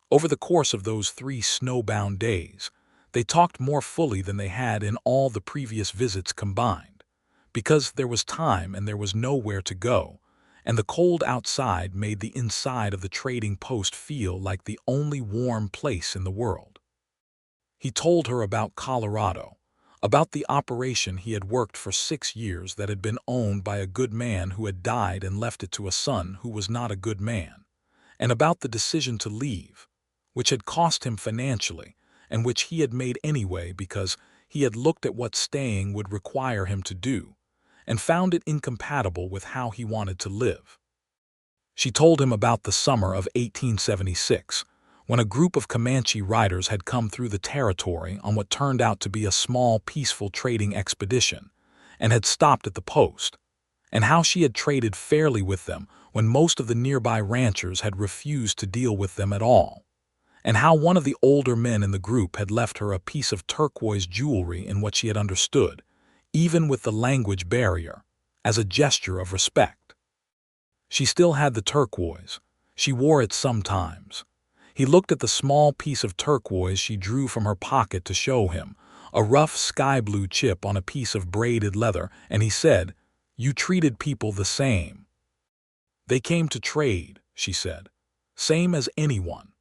Over the course of those 3 snowbound days, they talked more fully than they had in all the previous visits combined, because there was time and there was nowhere to go, and the cold outside made the inside of the trading post feel like the only warm place in the world. He told her about Colorado, about the operation he had worked for 6 years that had been owned by a good man who had died and left it to a son who was not a good man, and about the decision to leave, which had cost him financially, and which he had made anyway because he had looked at what staying would require him to do, and found it incompatible with how he wanted to live. She told him about the summer of 1876, when a group of Comanche riders had come through the territory on what turned out to be a small, peaceful trading expedition, and had stopped at the post, and how she had traded fairly with them when most of the nearby ranchers had refused to deal with them at all, and how one of the older men in the group had left her a piece of turquoise jewelry in what she had understood, even with the language barrier, as a gesture of respect. She still had the turquoise. She wore it sometimes. He looked at the small piece of turquoise she drew from her pocket to show him, a rough sky blue chip on a piece of braided leather, and he said, "You treated people the same." "They came to trade," she said. "Same as anyone."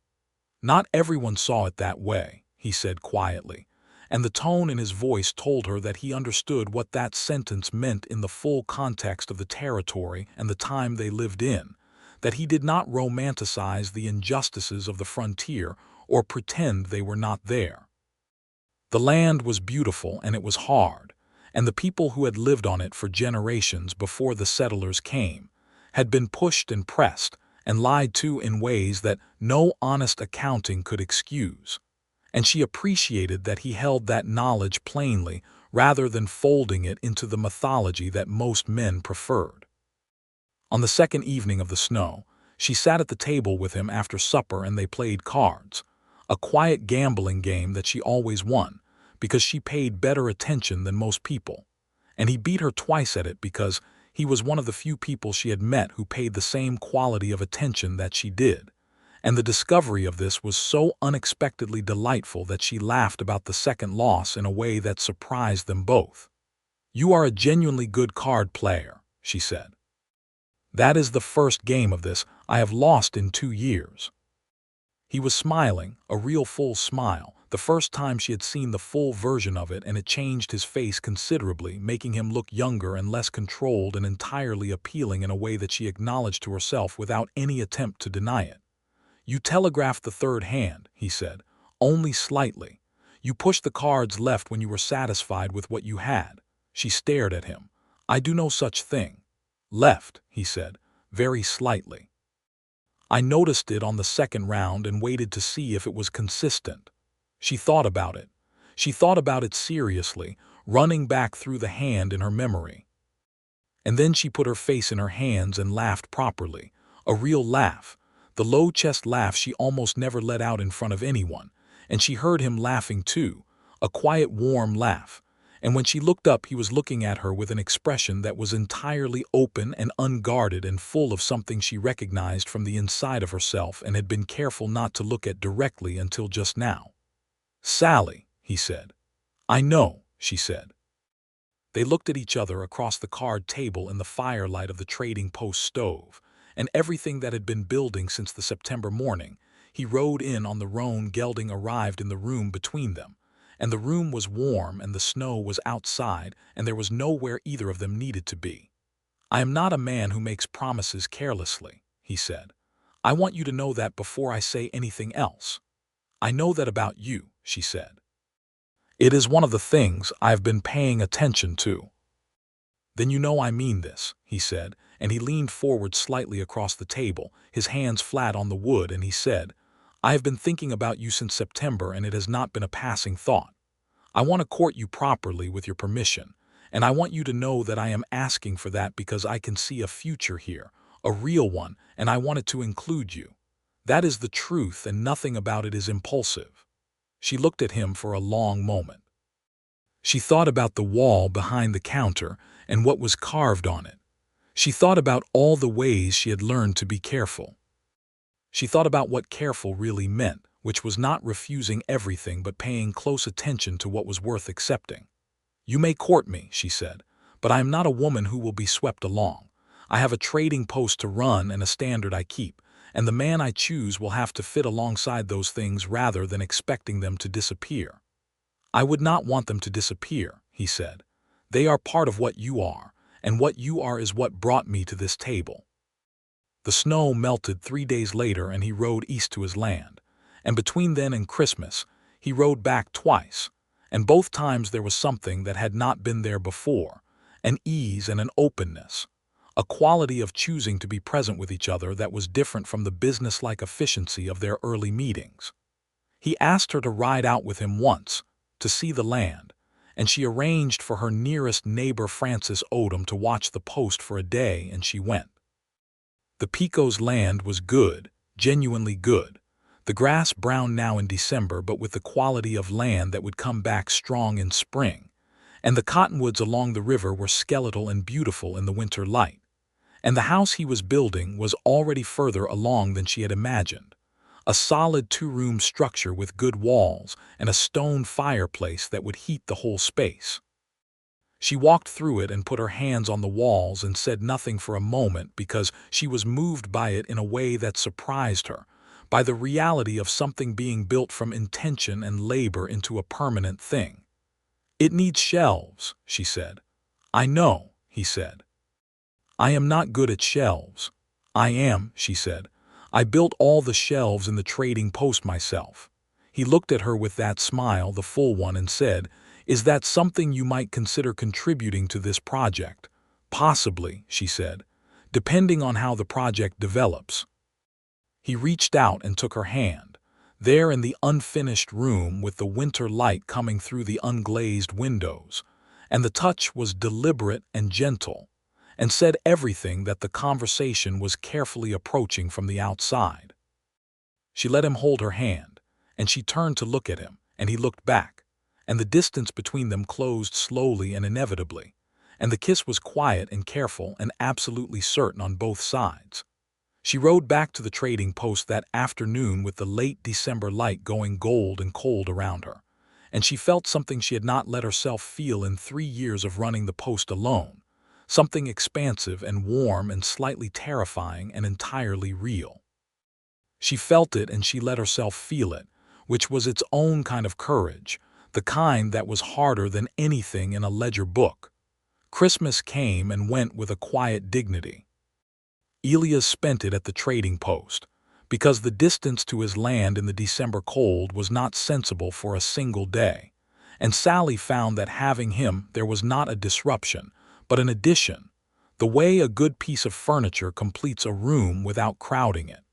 "Not everyone saw it that way," he said quietly, and the tone in his voice told her that he understood what that sentence meant in the full context of the territory and the time they lived in, that he did not romanticize the injustices of the frontier or pretend they were not there. The land was beautiful and it was hard, and the people who had lived on it for generations before the settlers came had been pushed and pressed and lied to in ways that no honest accounting could excuse, and she appreciated that he held that knowledge plainly rather than folding it into the mythology that most men preferred. On the second evening of the snow, she sat at the table with him after supper and they played cards, a quiet gambling game that she always won because she paid better attention than most people, and he beat her twice at it because he was one of the few people she had met who paid the same quality of attention that she did, and the discovery of this was so unexpectedly delightful that she laughed about the second loss in a way that surprised them both. "You are a genuinely good card player," she said. "That is the first game of this I have lost in 2 years." He was smiling, a real full smile, the first time she had seen the full version of it, and it changed his face considerably, making him look younger and less controlled and entirely appealing in a way that she acknowledged to herself without any attempt to deny it. "You telegraphed the third hand," he said, "only slightly. You pushed the cards left when you were satisfied with what you had." She stared at him. "I do no such thing." "Left," he said, "very slightly. I noticed it on the second round and waited to see if it was consistent." She thought about it. She thought about it seriously, running back through the hand in her memory. And then she put her face in her hands and laughed properly, a real laugh, the low-chest laugh she almost never let out in front of anyone, and she heard him laughing too, a quiet, warm laugh. And when she looked up, he was looking at her with an expression that was entirely open and unguarded and full of something she recognized from the inside of herself and had been careful not to look at directly until just now. "Sallie," he said. "I know," she said. They looked at each other across the card table in the firelight of the trading post stove, and everything that had been building since the September morning. He rode in on the roan gelding arrived in the room between them, and the room was warm and the snow was outside and there was nowhere either of them needed to be. "I am not a man who makes promises carelessly," he said. "I want you to know that before I say anything else." "I know that about you," she said. "It is one of the things I've been paying attention to." "Then you know I mean this," he said, and he leaned forward slightly across the table, his hands flat on the wood, and he said, "I have been thinking about you since September, and it has not been a passing thought. I want to court you properly with your permission, and I want you to know that I am asking for that because I can see a future here, a real one, and I wanted to include you. That is the truth, and nothing about it is impulsive." She looked at him for a long moment. She thought about the wall behind the counter and what was carved on it. She thought about all the ways she had learned to be careful. She thought about what careful really meant, which was not refusing everything but paying close attention to what was worth accepting. "You may court me," she said, "but I am not a woman who will be swept along. I have a trading post to run and a standard I keep, and the man I choose will have to fit alongside those things rather than expecting them to disappear." "I would not want them to disappear," he said. "They are part of what you are, and what you are is what brought me to this table." The snow melted 3 days later and he rode east to his land, and between then and Christmas he rode back twice, and both times there was something that had not been there before, an ease and an openness, a quality of choosing to be present with each other that was different from the businesslike efficiency of their early meetings. He asked her to ride out with him once, to see the land, and she arranged for her nearest neighbor Francis Odom to watch the post for a day, and she went. The Pico's land was good, genuinely good. The grass brown now in December, but with the quality of land that would come back strong in spring, and the cottonwoods along the river were skeletal and beautiful in the winter light. And the house he was building was already further along than she had imagined, a solid 2-room structure with good walls and a stone fireplace that would heat the whole space. She walked through it and put her hands on the walls and said nothing for a moment because she was moved by it in a way that surprised her, by the reality of something being built from intention and labor into a permanent thing. "It needs shelves," she said. "I know," he said. "I am not good at shelves." "I am," she said. "I built all the shelves in the trading post myself." He looked at her with that smile, the full one, and said, "Is that something you might consider contributing to this project?" "Possibly," she said, "depending on how the project develops." He reached out and took her hand. There in the unfinished room, with the winter light coming through the unglazed windows, and the touch was deliberate and gentle, and said everything that the conversation was carefully approaching from the outside. She let him hold her hand, and she turned to look at him, and he looked back, and the distance between them closed slowly and inevitably, and the kiss was quiet and careful and absolutely certain on both sides. She rode back to the trading post that afternoon with the late December light going gold and cold around her, and she felt something she had not let herself feel in 3 years of running the post alone, something expansive and warm and slightly terrifying and entirely real. She felt it and she let herself feel it, which was its own kind of courage, the kind that was harder than anything in a ledger book. Christmas came and went with a quiet dignity. Elias spent it at the trading post, because the distance to his land in the December cold was not sensible for a single day, and Sallie found that having him there was not a disruption, but an addition, the way a good piece of furniture completes a room without crowding it.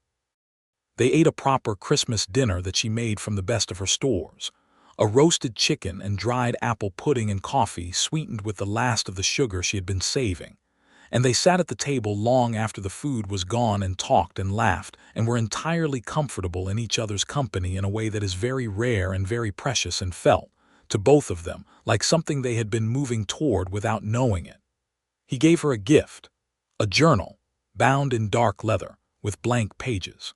They ate a proper Christmas dinner that she made from the best of her stores, a roasted chicken and dried apple pudding and coffee sweetened with the last of the sugar she had been saving. And they sat at the table long after the food was gone and talked and laughed and were entirely comfortable in each other's company in a way that is very rare and very precious, and felt, to both of them, like something they had been moving toward without knowing it. He gave her a gift, a journal, bound in dark leather, with blank pages.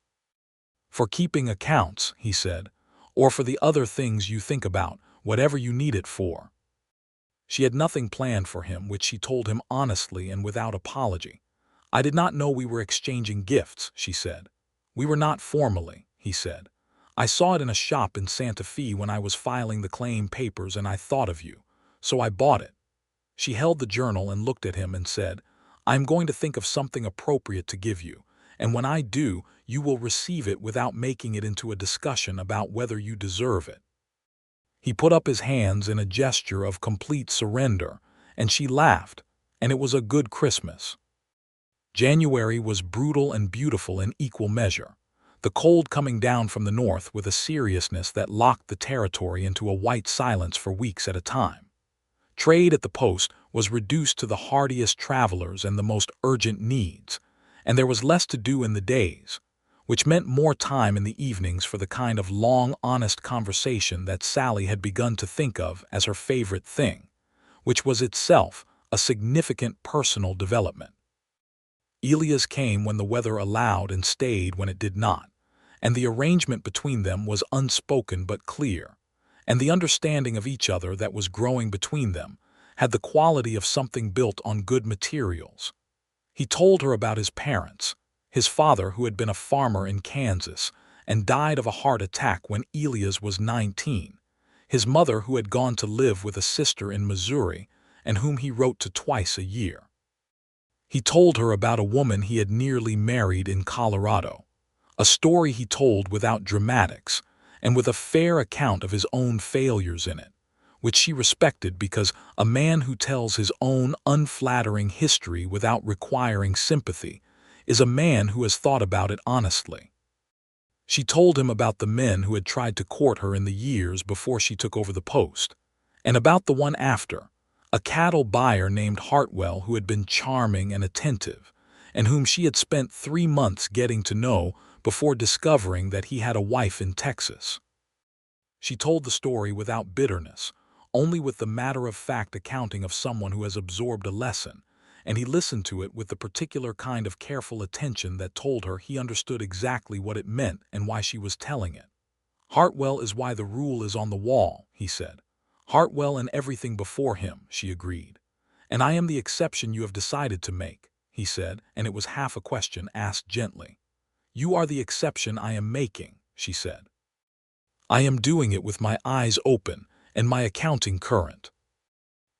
"For keeping accounts," he said, "or for the other things you think about, whatever you need it for." She had nothing planned for him, which she told him honestly and without apology. "I did not know we were exchanging gifts," she said. "We were not formally," he said. "I saw it in a shop in Santa Fe when I was filing the claim papers, and I thought of you, so I bought it." She held the journal and looked at him and said, "I am going to think of something appropriate to give you, and when I do, you will receive it without making it into a discussion about whether you deserve it." He put up his hands in a gesture of complete surrender, and she laughed, and it was a good Christmas. January was brutal and beautiful in equal measure, the cold coming down from the north with a seriousness that locked the territory into a white silence for weeks at a time. Trade at the post was reduced to the hardiest travelers and the most urgent needs, and there was less to do in the days, which meant more time in the evenings for the kind of long, honest conversation that Sallie had begun to think of as her favorite thing, which was itself a significant personal development. Elias came when the weather allowed and stayed when it did not, and the arrangement between them was unspoken but clear, and the understanding of each other that was growing between them had the quality of something built on good materials. He told her about his parents, his father, who had been a farmer in Kansas and died of a heart attack when Elias was 19, his mother, who had gone to live with a sister in Missouri and whom he wrote to twice a year. He told her about a woman he had nearly married in Colorado, a story he told without dramatics and with a fair account of his own failures in it, which she respected, because a man who tells his own unflattering history without requiring sympathy is a man who has thought about it honestly. She told him about the men who had tried to court her in the years before she took over the post, and about the one after, a cattle buyer named Hartwell who had been charming and attentive, and whom she had spent 3 months getting to know before discovering that he had a wife in Texas. She told the story without bitterness, only with the matter-of-fact accounting of someone who has absorbed a lesson, and he listened to it with the particular kind of careful attention that told her he understood exactly what it meant and why she was telling it. "Hartwell is why the rule is on the wall," he said. "Hartwell and everything before him," she agreed. "And I am the exception you have decided to make," he said, and it was half a question asked gently. "You are the exception I am making," she said. "I am doing it with my eyes open and my accounting current."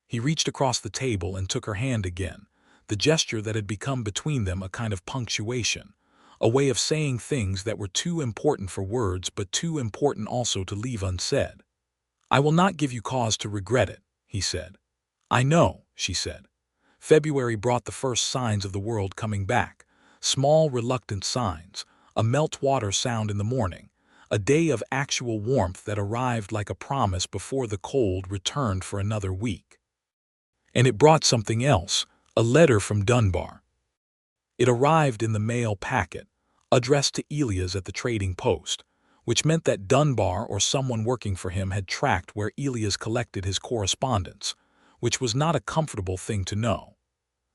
He reached across the table and took her hand again, the gesture that had become between them a kind of punctuation, a way of saying things that were too important for words but too important also to leave unsaid. "I will not give you cause to regret it," he said. "I know," she said. February brought the first signs of the world coming back, small reluctant signs, a meltwater sound in the morning, a day of actual warmth that arrived like a promise before the cold returned for another week. And it brought something else, a letter from Dunbar. It arrived in the mail packet, addressed to Elias at the trading post, which meant that Dunbar or someone working for him had tracked where Elias collected his correspondence, which was not a comfortable thing to know.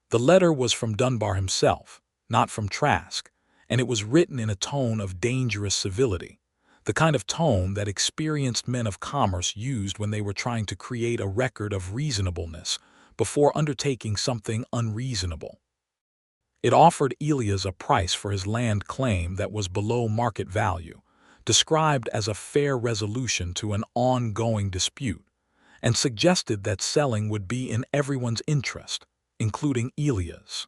The letter was from Dunbar himself, not from Trask, and it was written in a tone of dangerous civility, the kind of tone that experienced men of commerce used when they were trying to create a record of reasonableness before undertaking something unreasonable. It offered Elias a price for his land claim that was below market value, described as a fair resolution to an ongoing dispute, and suggested that selling would be in everyone's interest, including Elias.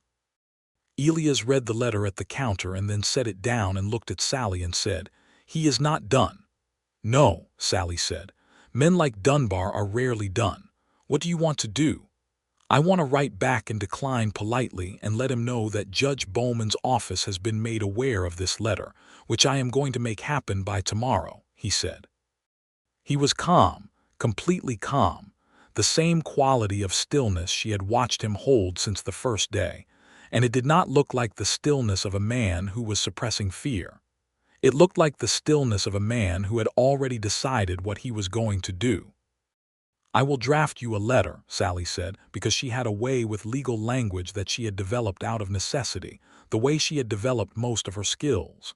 Elias read the letter at the counter and then set it down and looked at Sallie and said, "He is not done." "No," Sallie said. "Men like Dunbar are rarely done. What do you want to do?" "I want to write back and decline politely and let him know that Judge Bowman's office has been made aware of this letter, which I am going to make happen by tomorrow," he said. He was calm, completely calm, the same quality of stillness she had watched him hold since the first day, and it did not look like the stillness of a man who was suppressing fear. It looked like the stillness of a man who had already decided what he was going to do. "I will draft you a letter," Sallie said, because she had a way with legal language that she had developed out of necessity, the way she had developed most of her skills.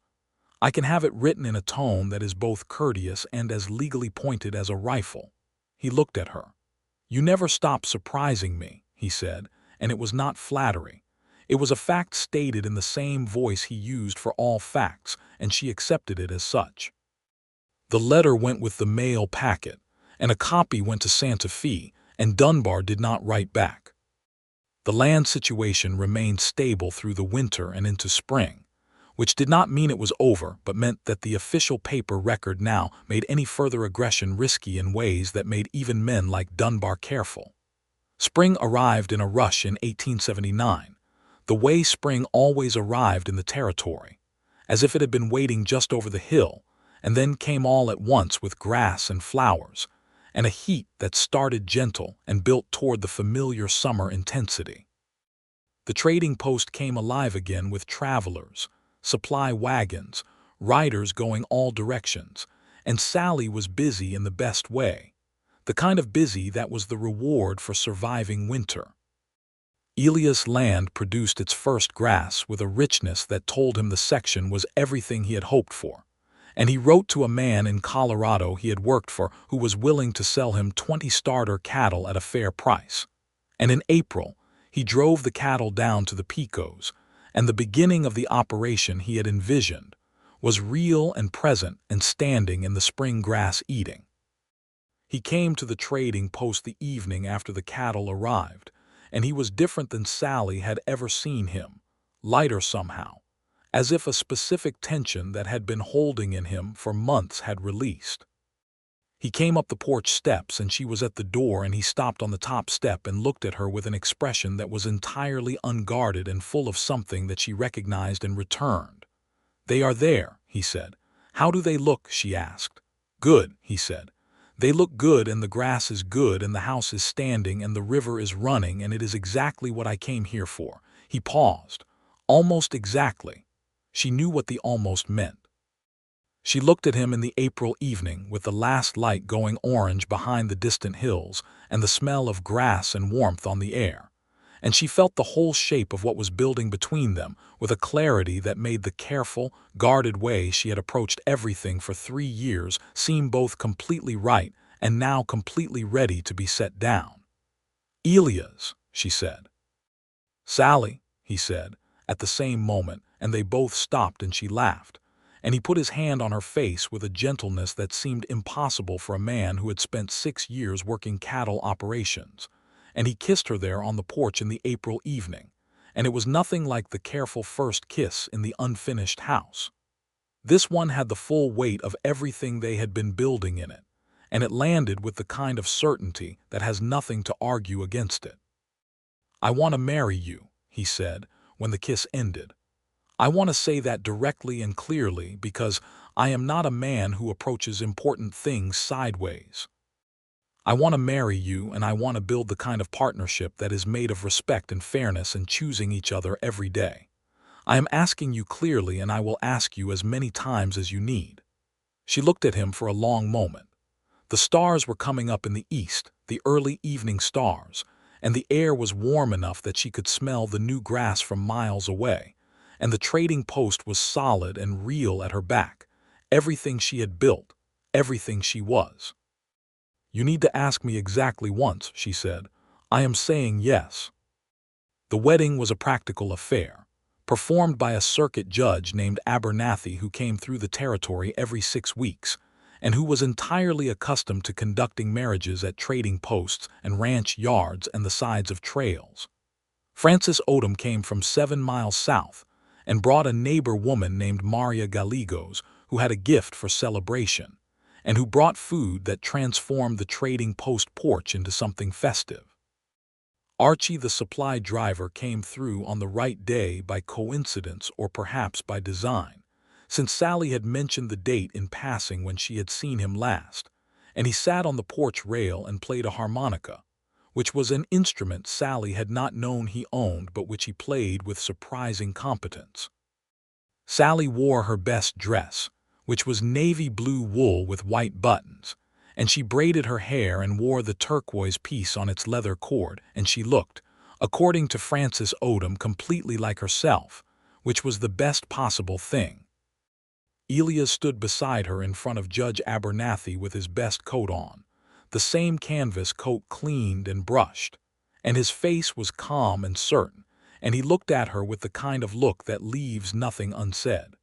"I can have it written in a tone that is both courteous and as legally pointed as a rifle." He looked at her. "You never stop surprising me," he said, and it was not flattery. It was a fact stated in the same voice he used for all facts, and she accepted it as such. The letter went with the mail packet, and a copy went to Santa Fe, and Dunbar did not write back. The land situation remained stable through the winter and into spring, which did not mean it was over, but meant that the official paper record now made any further aggression risky in ways that made even men like Dunbar careful. Spring arrived in a rush in 1879, the way spring always arrived in the territory, as if it had been waiting just over the hill, and then came all at once with grass and flowers, and a heat that started gentle and built toward the familiar summer intensity. The trading post came alive again with travelers, supply wagons, riders going all directions, and Sallie was busy in the best way, the kind of busy that was the reward for surviving winter. Elias' land produced its first grass with a richness that told him the section was everything he had hoped for, and he wrote to a man in Colorado he had worked for who was willing to sell him 20 starter cattle at a fair price. And in April, he drove the cattle down to the Pecos, and the beginning of the operation he had envisioned was real and present and standing in the spring grass eating. He came to the trading post the evening after the cattle arrived, and he was different than Sallie had ever seen him, lighter somehow, as if a specific tension that had been holding in him for months had released. He came up the porch steps and she was at the door, and he stopped on the top step and looked at her with an expression that was entirely unguarded and full of something that she recognized and returned. "They are there," he said. "How do they look?" she asked. "Good," he said. "They look good, and the grass is good, and the house is standing, and the river is running, and it is exactly what I came here for." He paused. "Almost exactly." She knew what the almost meant. She looked at him in the April evening with the last light going orange behind the distant hills and the smell of grass and warmth on the air, and she felt the whole shape of what was building between them with a clarity that made the careful, guarded way she had approached everything for 3 years seem both completely right and now completely ready to be set down. "Elias," she said. "Sallie," he said, at the same moment, and they both stopped and she laughed, and he put his hand on her face with a gentleness that seemed impossible for a man who had spent 6 years working cattle operations, and he kissed her there on the porch in the April evening, and it was nothing like the careful first kiss in the unfinished house. This one had the full weight of everything they had been building in it, and it landed with the kind of certainty that has nothing to argue against it. "I want to marry you," he said, when the kiss ended. "I want to say that directly and clearly because I am not a man who approaches important things sideways. I want to marry you, and I want to build the kind of partnership that is made of respect and fairness and choosing each other every day. I am asking you clearly, and I will ask you as many times as you need." She looked at him for a long moment. The stars were coming up in the east, the early evening stars, and the air was warm enough that she could smell the new grass from miles away, and the trading post was solid and real at her back, everything she had built, everything she was. "You need to ask me exactly once," she said. "I am saying yes." The wedding was a practical affair, performed by a circuit judge named Abernathy who came through the territory every 6 weeks, and who was entirely accustomed to conducting marriages at trading posts and ranch yards and the sides of trails. Frances Odom came from 7 miles south and brought a neighbor woman named Maria Gallegos who had a gift for celebration, and who brought food that transformed the trading post porch into something festive. Archie the supply driver came through on the right day by coincidence or perhaps by design, since Sallie had mentioned the date in passing when she had seen him last, and he sat on the porch rail and played a harmonica, which was an instrument Sallie had not known he owned but which he played with surprising competence. Sallie wore her best dress, which was navy blue wool with white buttons, and she braided her hair and wore the turquoise piece on its leather cord, and she looked, according to Frances Odom, completely like herself, which was the best possible thing. Elias stood beside her in front of Judge Abernathy with his best coat on, the same canvas coat cleaned and brushed, and his face was calm and certain, and he looked at her with the kind of look that leaves nothing unsaid.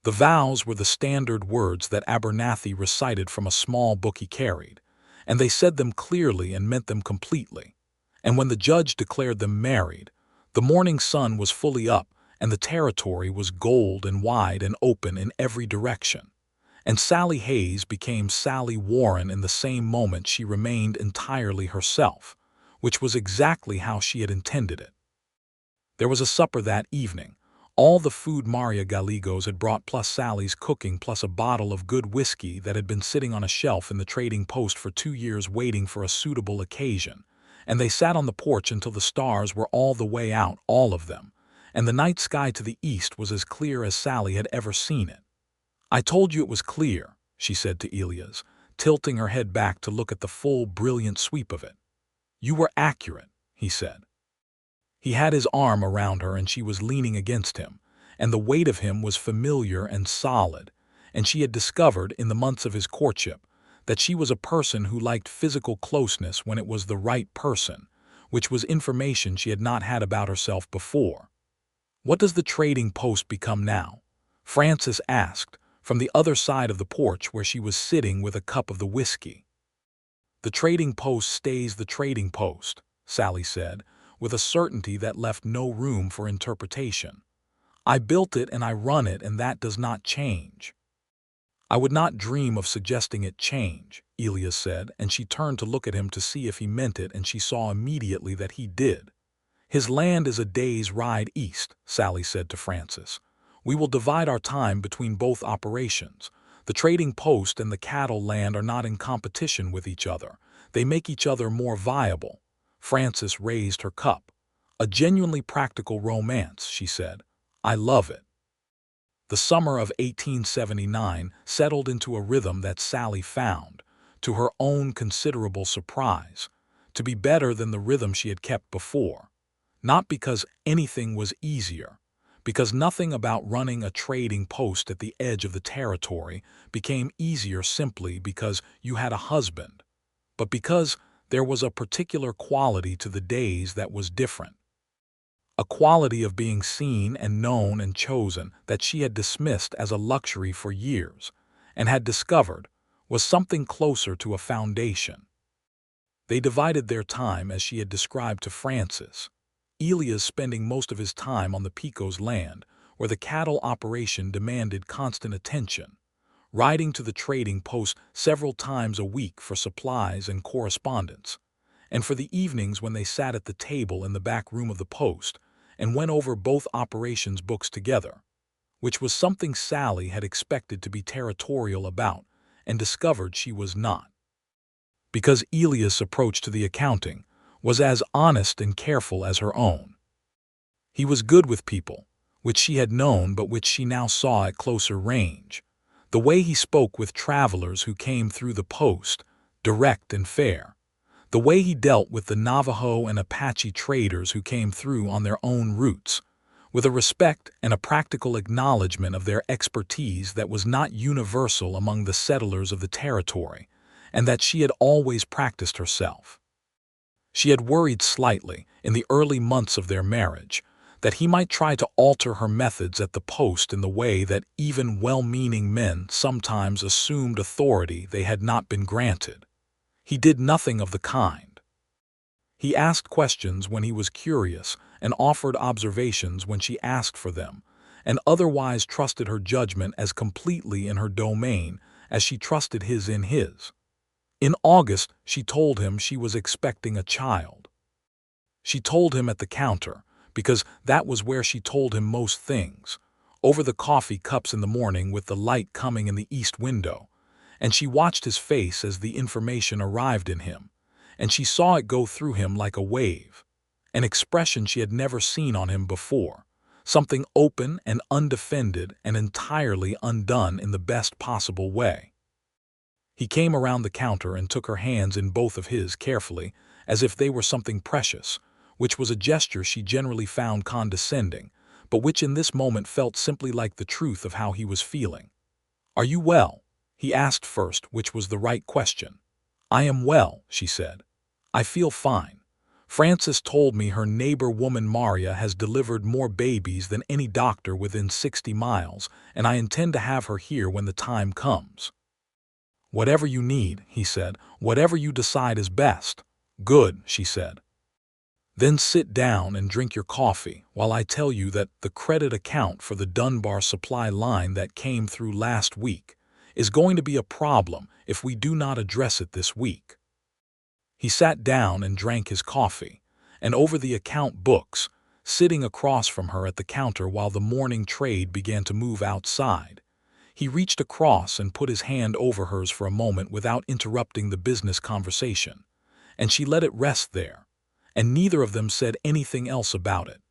The vows were the standard words that Abernathy recited from a small book he carried, and they said them clearly and meant them completely. And when the judge declared them married, the morning sun was fully up, and the territory was gold and wide and open in every direction. And Sallie Hayes became Sallie Warren in the same moment. She remained entirely herself, which was exactly how she had intended it. There was a supper that evening. All the food Maria Gallegos had brought plus Sallie's cooking plus a bottle of good whiskey that had been sitting on a shelf in the trading post for 2 years waiting for a suitable occasion, and they sat on the porch until the stars were all the way out, all of them, and the night sky to the east was as clear as Sallie had ever seen it. "I told you it was clear," she said to Elias, tilting her head back to look at the full, brilliant sweep of it. "You were accurate," he said. He had his arm around her and she was leaning against him, and the weight of him was familiar and solid, and she had discovered in the months of his courtship that she was a person who liked physical closeness when it was the right person, which was information she had not had about herself before. "What does the trading post become now?" Frances asked, from the other side of the porch where she was sitting with a cup of the whiskey. "The trading post stays the trading post," Sallie said, with a certainty that left no room for interpretation. "I built it and I run it, and that does not change." "I would not dream of suggesting it change," Elias said, and she turned to look at him to see if he meant it, and she saw immediately that he did. "His land is a day's ride east," Sallie said to Frances. "We will divide our time between both operations. The trading post and the cattle land are not in competition with each other. They make each other more viable." Frances raised her cup. "A genuinely practical romance," she said. "I love it." The summer of 1879 settled into a rhythm that Sallie found, to her own considerable surprise, to be better than the rhythm she had kept before. Not because anything was easier, because nothing about running a trading post at the edge of the territory became easier simply because you had a husband, but because there was a particular quality to the days that was different. a quality of being seen and known and chosen that she had dismissed as a luxury for years, and had discovered was something closer to a foundation. They divided their time as she had described to Francis, Elias spending most of his time on the Pico's land, where the cattle operation demanded constant attention, riding to the trading post several times a week for supplies and correspondence, and for the evenings when they sat at the table in the back room of the post and went over both operations books together, which was something Sallie had expected to be territorial about and discovered she was not. Because Elias' approach to the accounting was as honest and careful as her own. He was good with people, which she had known but which she now saw at closer range. The way he spoke with travelers who came through the post, direct and fair. The way he dealt with the Navajo and Apache traders who came through on their own routes, with a respect and a practical acknowledgement of their expertise that was not universal among the settlers of the territory, and that she had always practiced herself. She had worried slightly, in the early months of their marriage, that he might try to alter her methods at the post in the way that even well-meaning men sometimes assumed authority they had not been granted. He did nothing of the kind. He asked questions when he was curious and offered observations when she asked for them, and otherwise trusted her judgment as completely in her domain as she trusted his in his. In August, she told him she was expecting a child. She told him at the counter, because that was where she told him most things, over the coffee cups in the morning with the light coming in the east window, and she watched his face as the information arrived in him, and she saw it go through him like a wave, an expression she had never seen on him before, something open and undefended and entirely undone in the best possible way. He came around the counter and took her hands in both of his carefully, as if they were something precious, which was a gesture she generally found condescending, but which in this moment felt simply like the truth of how he was feeling. "Are you well?" he asked first, which was the right question. "I am well," she said. "I feel fine. Frances told me her neighbor woman Maria has delivered more babies than any doctor within 60 miles, and I intend to have her here when the time comes." "Whatever you need," he said, "whatever you decide is best." "Good," she said. "Then sit down and drink your coffee while I tell you that the credit account for the Dunbar supply line that came through last week is going to be a problem if we do not address it this week." He sat down and drank his coffee, and over the account books, sitting across from her at the counter while the morning trade began to move outside. He reached across and put his hand over hers for a moment without interrupting the business conversation, and she let it rest there, and neither of them said anything else about it,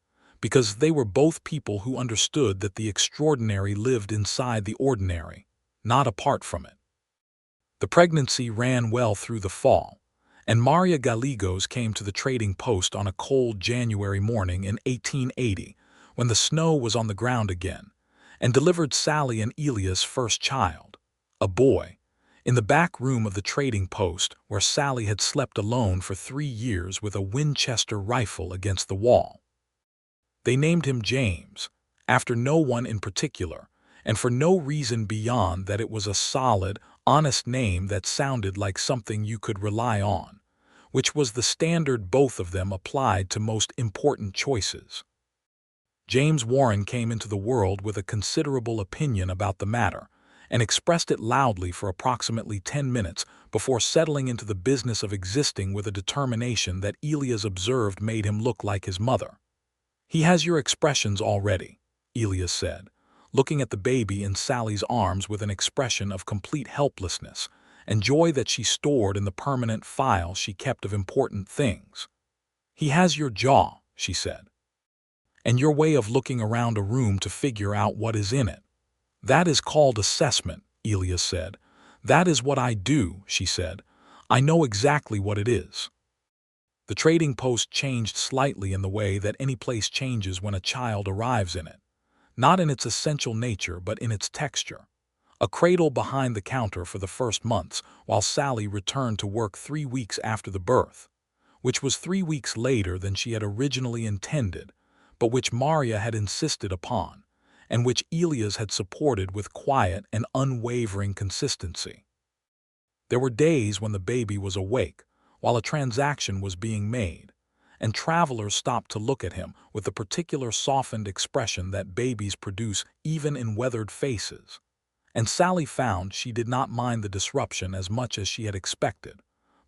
because they were both people who understood that the extraordinary lived inside the ordinary, not apart from it. The pregnancy ran well through the fall, and Maria Gallegos came to the trading post on a cold January morning in 1880, when the snow was on the ground again, and delivered Sallie and Elias' first child, a boy, in the back room of the trading post where Sallie had slept alone for 3 years with a Winchester rifle against the wall. They named him James, after no one in particular, and for no reason beyond that it was a solid, honest name that sounded like something you could rely on, which was the standard both of them applied to most important choices. James Warren came into the world with a considerable opinion about the matter, and expressed it loudly for approximately 10 minutes before settling into the business of existing with a determination that Elias observed made him look like his mother. "He has your expressions already," Elias said, looking at the baby in Sallie's arms with an expression of complete helplessness and joy that she stored in the permanent file she kept of important things. "He has your jaw," she said, "and your way of looking around a room to figure out what is in it." "That is called assessment," Elias said. "That is what I do," she said. "I know exactly what it is." The trading post changed slightly in the way that any place changes when a child arrives in it, not in its essential nature but in its texture. A cradle behind the counter for the first months, while Sallie returned to work 3 weeks after the birth, which was 3 weeks later than she had originally intended, but which Maria had insisted upon, and which Elias had supported with quiet and unwavering consistency. There were days when the baby was awake, while a transaction was being made, and travelers stopped to look at him with the particular softened expression that babies produce even in weathered faces. And Sallie found she did not mind the disruption as much as she had expected,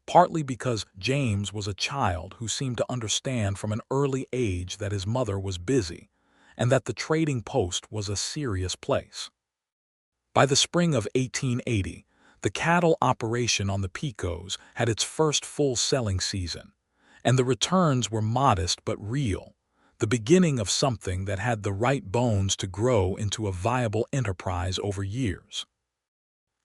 partly because James was a child who seemed to understand from an early age that his mother was busy, and that the trading post was a serious place. By the spring of 1880, the cattle operation on the Pecos had its first full selling season, and the returns were modest but real, the beginning of something that had the right bones to grow into a viable enterprise over years.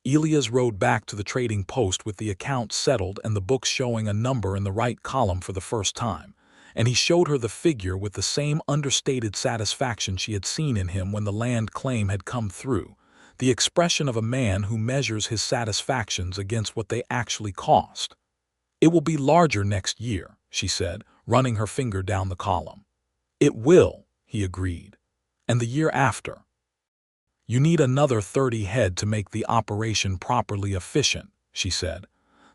Elias rode back to the trading post with the account settled and the books showing a number in the right column for the first time, and he showed her the figure with the same understated satisfaction she had seen in him when the land claim had come through, the expression of a man who measures his satisfactions against what they actually cost. "It will be larger next year," she said, running her finger down the column. "It will," he agreed. "And the year after." "You need another 30 head to make the operation properly efficient," she said.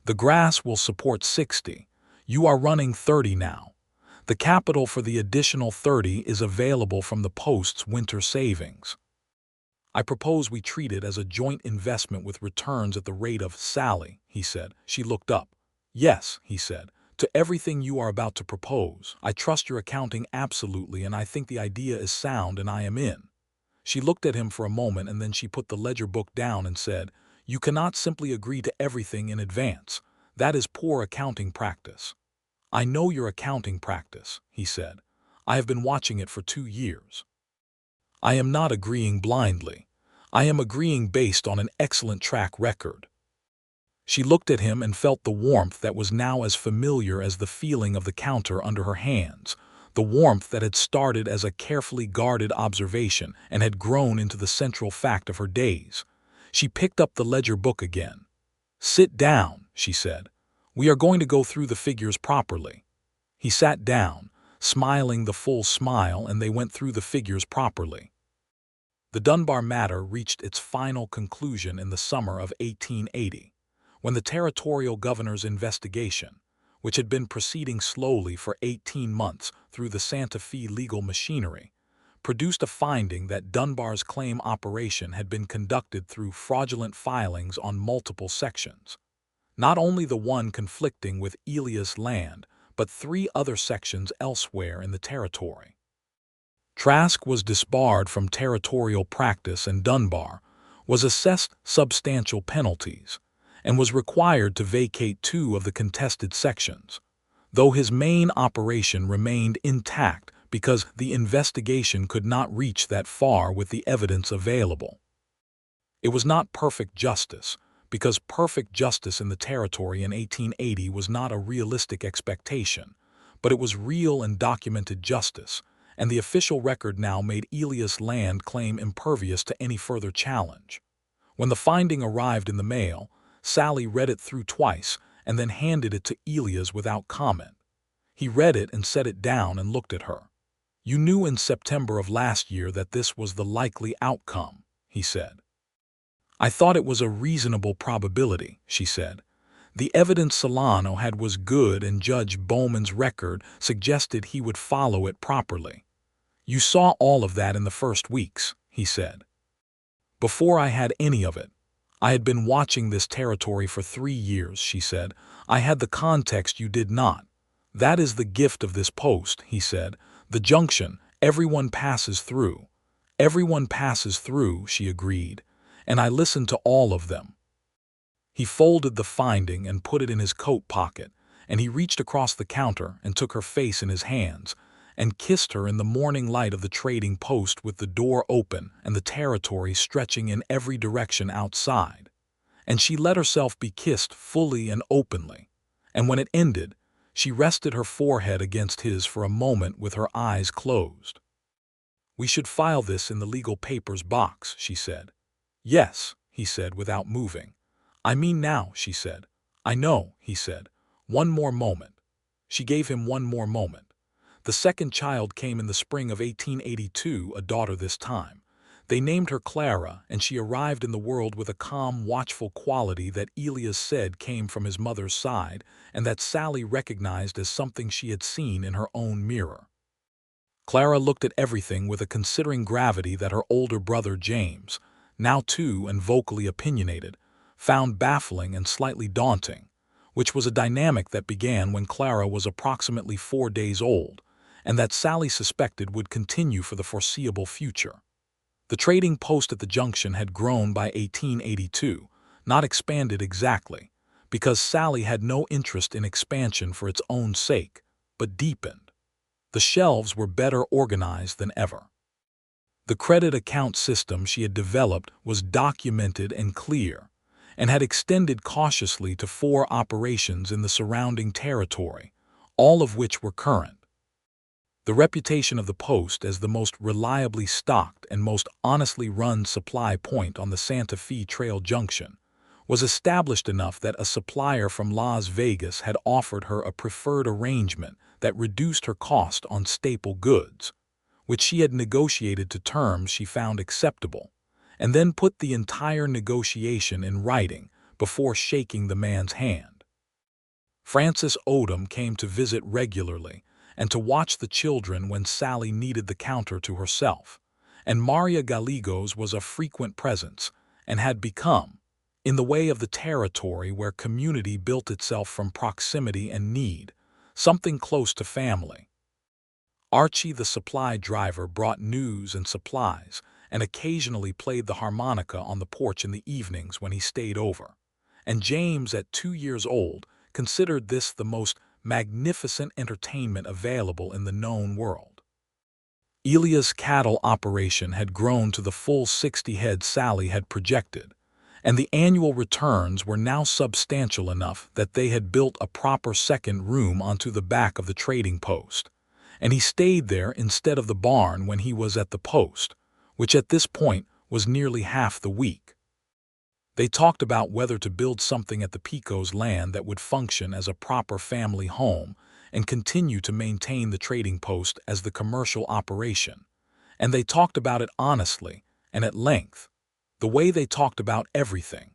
"The grass will support 60. You are running 30 now. The capital for the additional 30 is available from the post's winter savings. I propose we treat it as a joint investment with returns at the rate of Sallie," he said. She looked up. "Yes," he said, "to everything you are about to propose. I trust your accounting absolutely, and I think the idea is sound, and I am in." She looked at him for a moment, and then she put the ledger book down and said, "You cannot simply agree to everything in advance. That is poor accounting practice." "I know your accounting practice," he said. "I have been watching it for 2 years. I am not agreeing blindly. I am agreeing based on an excellent track record." She looked at him and felt the warmth that was now as familiar as the feeling of the counter under her hands, the warmth that had started as a carefully guarded observation and had grown into the central fact of her days. She picked up the ledger book again. "Sit down," she said. "We are going to go through the figures properly." He sat down, smiling the full smile, and they went through the figures properly. The Dunbar matter reached its final conclusion in the summer of 1880, when the territorial governor's investigation, which had been proceeding slowly for 18 months through the Santa Fe legal machinery, produced a finding that Dunbar's claim operation had been conducted through fraudulent filings on multiple sections, not only the one conflicting with Elias land, but 3 other sections elsewhere in the territory. Trask was disbarred from territorial practice, and Dunbar was assessed substantial penalties and was required to vacate 2 of the contested sections, though his main operation remained intact because the investigation could not reach that far with the evidence available. It was not perfect justice, because perfect justice in the territory in 1880 was not a realistic expectation, but it was real and documented justice, and the official record now made Elias' land claim impervious to any further challenge. When the finding arrived in the mail, Sallie read it through twice and then handed it to Elias without comment. He read it and set it down and looked at her. "You knew in September of last year that this was the likely outcome," he said. "I thought it was a reasonable probability," she said. "The evidence Solano had was good, and Judge Bowman's record suggested he would follow it properly." "You saw all of that in the first weeks," he said. "Before I had any of it. I had been watching this territory for 3 years," she said. "I had the context you did not. That is the gift of this post," he said. "The junction, everyone passes through." "Everyone passes through," she agreed, "and I listened to all of them." He folded the finding and put it in his coat pocket, and he reached across the counter and took her face in his hands and kissed her in the morning light of the trading post, with the door open and the territory stretching in every direction outside. And she let herself be kissed fully and openly, and when it ended, she rested her forehead against his for a moment with her eyes closed. "We should file this in the legal papers box," she said. "Yes," he said without moving. "I mean now," she said. "I know," he said. "One more moment." She gave him one more moment. The second child came in the spring of 1882, a daughter this time. They named her Clara, and she arrived in the world with a calm, watchful quality that Elias said came from his mother's side, and that Sallie recognized as something she had seen in her own mirror. Clara looked at everything with a considering gravity that her older brother James, now 2 and vocally opinionated, found baffling and slightly daunting, which was a dynamic that began when Clara was approximately 4 days old, and that Sallie suspected would continue for the foreseeable future. The trading post at the junction had grown by 1882, not expanded exactly, because Sallie had no interest in expansion for its own sake, but deepened. The shelves were better organized than ever. The credit account system she had developed was documented and clear, and had extended cautiously to 4 operations in the surrounding territory, all of which were current. The reputation of the post as the most reliably stocked and most honestly run supply point on the Santa Fe Trail Junction was established enough that a supplier from Las Vegas had offered her a preferred arrangement that reduced her cost on staple goods, which she had negotiated to terms she found acceptable, and then put the entire negotiation in writing before shaking the man's hand. Francis Odom came to visit regularly and to watch the children when Sallie needed the counter to herself, and Maria Gallegos was a frequent presence and had become, in the way of the territory where community built itself from proximity and need, something close to family. Archie the supply driver brought news and supplies and occasionally played the harmonica on the porch in the evenings when he stayed over, and James, at 2 years old, considered this the most magnificent entertainment available in the known world. Elias' cattle operation had grown to the full 60 head Sallie had projected, and the annual returns were now substantial enough that they had built a proper second room onto the back of the trading post, and he stayed there instead of the barn when he was at the post, which at this point was nearly half the week. They talked about whether to build something at the Pico's land that would function as a proper family home and continue to maintain the trading post as the commercial operation, and they talked about it honestly and at length, the way they talked about everything,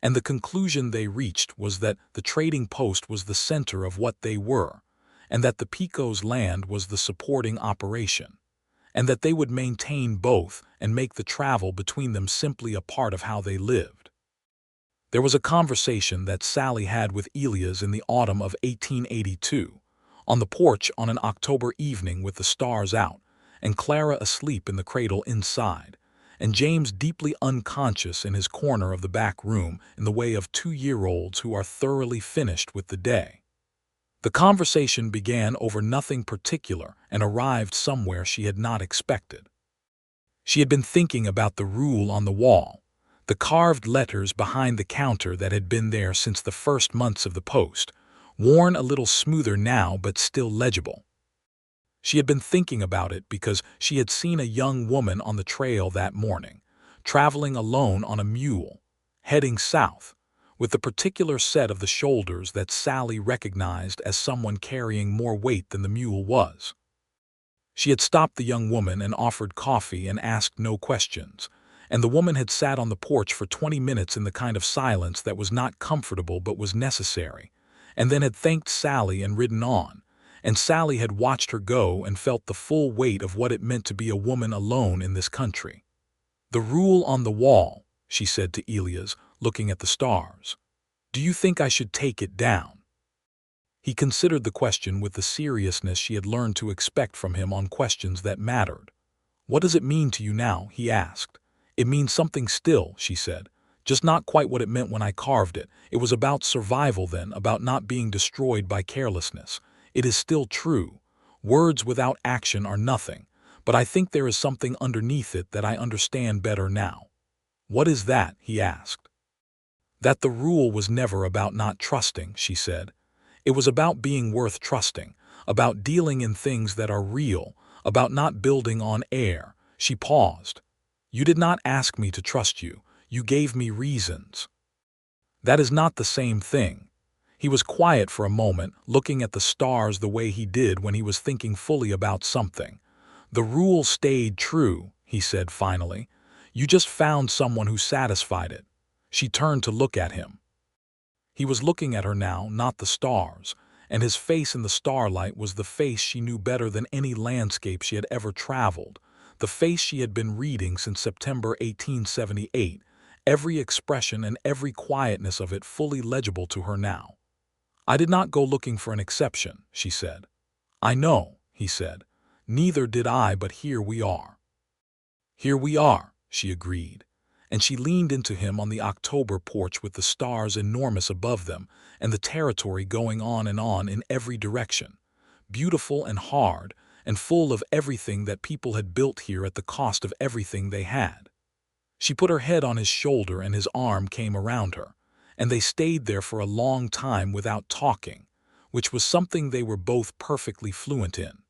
and the conclusion they reached was that the trading post was the center of what they were, and that the Pico's land was the supporting operation, and that they would maintain both and make the travel between them simply a part of how they lived. There was a conversation that Sallie had with Elias in the autumn of 1882, on the porch on an October evening with the stars out, and Clara asleep in the cradle inside, and James deeply unconscious in his corner of the back room in the way of 2-year-olds who are thoroughly finished with the day. The conversation began over nothing particular and arrived somewhere she had not expected. She had been thinking about the rule on the wall, the carved letters behind the counter that had been there since the first months of the post, worn a little smoother now but still legible. She had been thinking about it because she had seen a young woman on the trail that morning, traveling alone on a mule, heading south, with the particular set of the shoulders that Sallie recognized as someone carrying more weight than the mule was. She had stopped the young woman and offered coffee and asked no questions, and the woman had sat on the porch for 20 minutes in the kind of silence that was not comfortable but was necessary, and then had thanked Sallie and ridden on, and Sallie had watched her go and felt the full weight of what it meant to be a woman alone in this country. "The rule on the wall," she said to Elias, looking at the stars. "Do you think I should take it down?" He considered the question with the seriousness she had learned to expect from him on questions that mattered. "What does it mean to you now?" he asked. "It means something still," she said. "Just not quite what it meant when I carved it. It was about survival then, about not being destroyed by carelessness. It is still true. Words without action are nothing, but I think there is something underneath it that I understand better now." "What is that?" he asked. "That the rule was never about not trusting," she said. "It was about being worth trusting, about dealing in things that are real, about not building on air." She paused. "You did not ask me to trust you. You gave me reasons." "That is not the same thing." He was quiet for a moment, looking at the stars the way he did when he was thinking fully about something. "The rule stayed true," he said finally. "You just found someone who satisfied it." She turned to look at him. He was looking at her now, not the stars, and his face in the starlight was the face she knew better than any landscape she had ever traveled, the face she had been reading since September 1878, every expression and every quietness of it fully legible to her now. "I did not go looking for an exception," she said. "I know," he said. "Neither did I, but here we are." "Here we are," she agreed, and she leaned into him on the October porch with the stars enormous above them and the territory going on in every direction, beautiful and hard and full of everything that people had built here at the cost of everything they had. She put her head on his shoulder and his arm came around her, and they stayed there for a long time without talking, which was something they were both perfectly fluent in.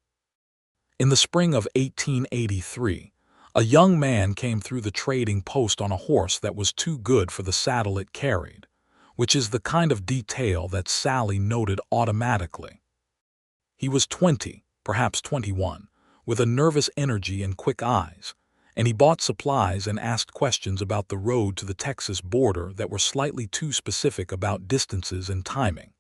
In the spring of 1883, a young man came through the trading post on a horse that was too good for the saddle it carried, which is the kind of detail that Sallie noted automatically. He was 20, perhaps 21, with a nervous energy and quick eyes, and he bought supplies and asked questions about the road to the Texas border that were slightly too specific about distances and timing.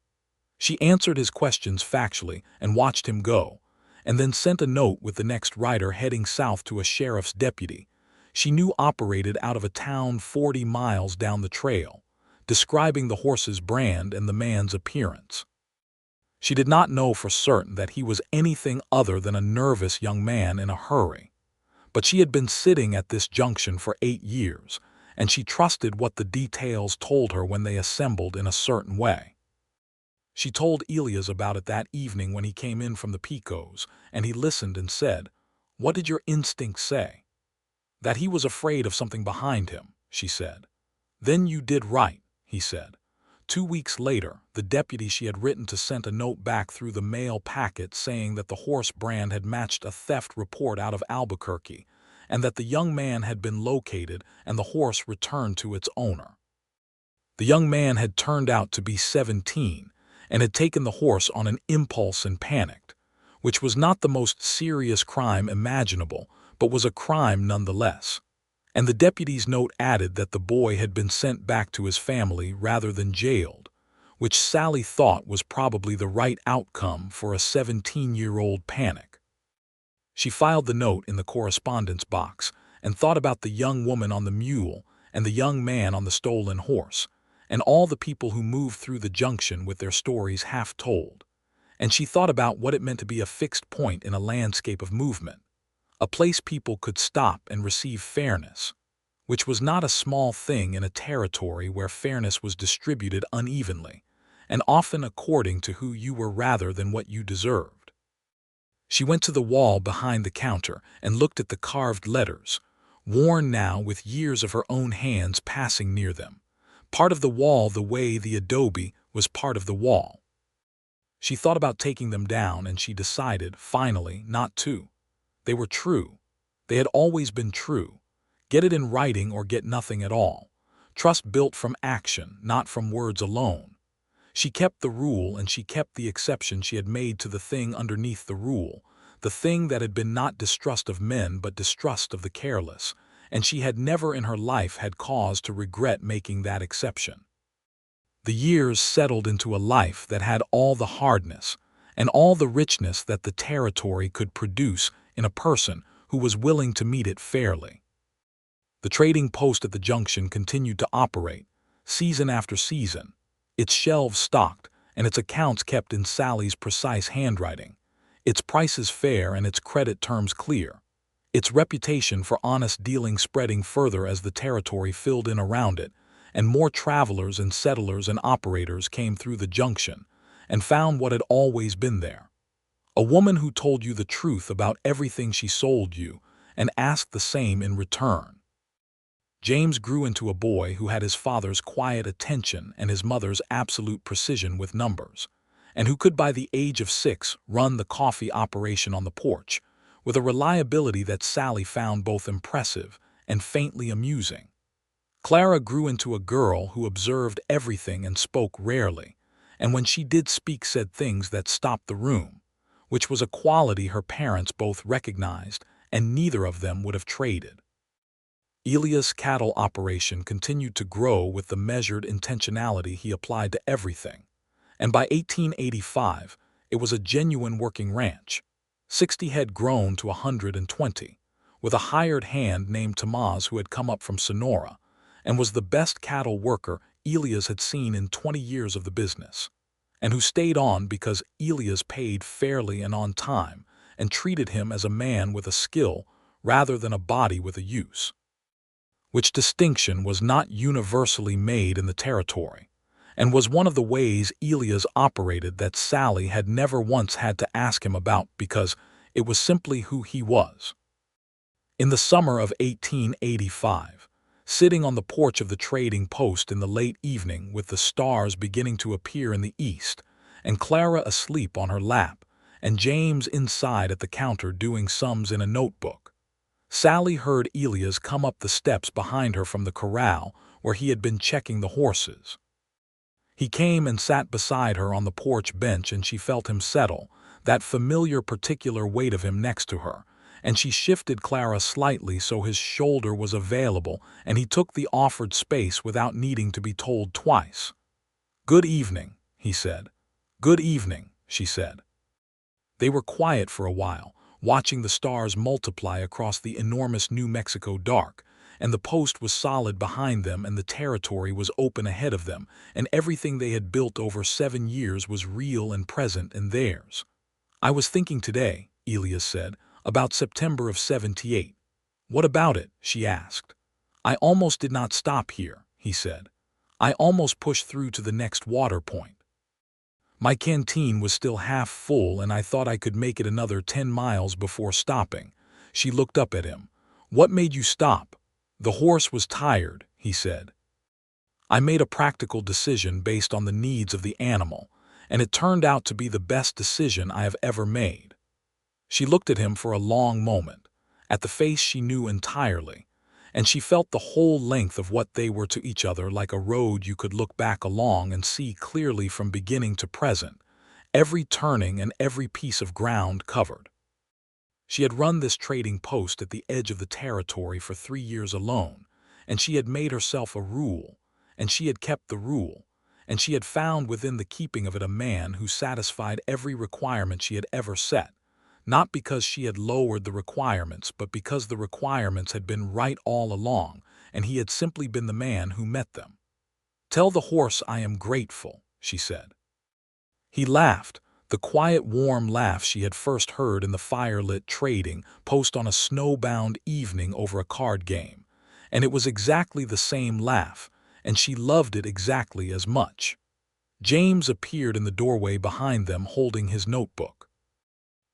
She answered his questions factually and watched him go, and then sent a note with the next rider heading south to a sheriff's deputy she knew operated out of a town 40 miles down the trail, describing the horse's brand and the man's appearance. She did not know for certain that he was anything other than a nervous young man in a hurry, but she had been sitting at this junction for 8 years, and she trusted what the details told her when they assembled in a certain way. She told Elias about it that evening when he came in from the Picos, and he listened and said, "What did your instinct say?" "That he was afraid of something behind him," she said. "Then you did right," he said. 2 weeks later, the deputy she had written to sent a note back through the mail packet saying that the horse brand had matched a theft report out of Albuquerque, and that the young man had been located and the horse returned to its owner. The young man had turned out to be 17 and had taken the horse on an impulse and panicked, which was not the most serious crime imaginable, but was a crime nonetheless. And the deputy's note added that the boy had been sent back to his family rather than jailed, which Sallie thought was probably the right outcome for a 17-year-old panic. She filed the note in the correspondence box and thought about the young woman on the mule and the young man on the stolen horse, and all the people who moved through the junction with their stories half told. And she thought about what it meant to be a fixed point in a landscape of movement, a place people could stop and receive fairness, which was not a small thing in a territory where fairness was distributed unevenly, and often according to who you were rather than what you deserved. She went to the wall behind the counter and looked at the carved letters, worn now with years of her own hands passing near them, part of the wall the way the adobe was part of the wall. She thought about taking them down, and she decided, finally, not to. They were true. They had always been true. Get it in writing or get nothing at all. Trust built from action, not from words alone. She kept the rule, and she kept the exception she had made to the thing underneath the rule, the thing that had been not distrust of men but distrust of the careless, and she had never in her life had cause to regret making that exception. The years settled into a life that had all the hardness and all the richness that the territory could produce in a person who was willing to meet it fairly. The trading post at the junction continued to operate, season after season, its shelves stocked and its accounts kept in Sallie's precise handwriting, its prices fair and its credit terms clear, its reputation for honest dealing spreading further as the territory filled in around it, and more travelers and settlers and operators came through the junction and found what had always been there. A woman who told you the truth about everything she sold you and asked the same in return. James grew into a boy who had his father's quiet attention and his mother's absolute precision with numbers, and who could by the age of 6 run the coffee operation on the porch, with a reliability that Sallie found both impressive and faintly amusing. Clara grew into a girl who observed everything and spoke rarely, and when she did speak said things that stopped the room, which was a quality her parents both recognized and neither of them would have traded. Elias' cattle operation continued to grow with the measured intentionality he applied to everything, and by 1885 it was a genuine working ranch. 60 had grown to 120, with a hired hand named Tomaz who had come up from Sonora, and was the best cattle worker Elias had seen in 20 years of the business, and who stayed on because Elias paid fairly and on time and treated him as a man with a skill rather than a body with a use. Which distinction was not universally made in the territory, and was one of the ways Elias operated that Sallie had never once had to ask him about because it was simply who he was. In the summer of 1885, sitting on the porch of the trading post in the late evening with the stars beginning to appear in the east, and Clara asleep on her lap, and James inside at the counter doing sums in a notebook, Sallie heard Elias come up the steps behind her from the corral where he had been checking the horses. He came and sat beside her on the porch bench, and she felt him settle, that familiar particular weight of him next to her, and she shifted Clara slightly so his shoulder was available, and he took the offered space without needing to be told twice. "Good evening," he said. "Good evening," she said. They were quiet for a while, watching the stars multiply across the enormous New Mexico dark, and the post was solid behind them and the territory was open ahead of them, and everything they had built over 7 years was real and present and theirs. "I was thinking today," Elias said, "about September of '78. "What about it?" she asked. "I almost did not stop here," he said. "I almost pushed through to the next water point. My canteen was still half full and I thought I could make it another 10 miles before stopping." She looked up at him. "What made you stop?" "The horse was tired," he said. "I made a practical decision based on the needs of the animal, and it turned out to be the best decision I have ever made." She looked at him for a long moment, at the face she knew entirely, and she felt the whole length of what they were to each other like a road you could look back along and see clearly from beginning to present, every turning and every piece of ground covered. She had run this trading post at the edge of the territory for 3 years alone, and she had made herself a rule, and she had kept the rule, and she had found within the keeping of it a man who satisfied every requirement she had ever set, not because she had lowered the requirements, but because the requirements had been right all along, and he had simply been the man who met them. "Tell the horse I am grateful," she said. He laughed, the quiet, warm laugh she had first heard in the firelit trading post on a snowbound evening over a card game, and it was exactly the same laugh, and she loved it exactly as much. James appeared in the doorway behind them holding his notebook.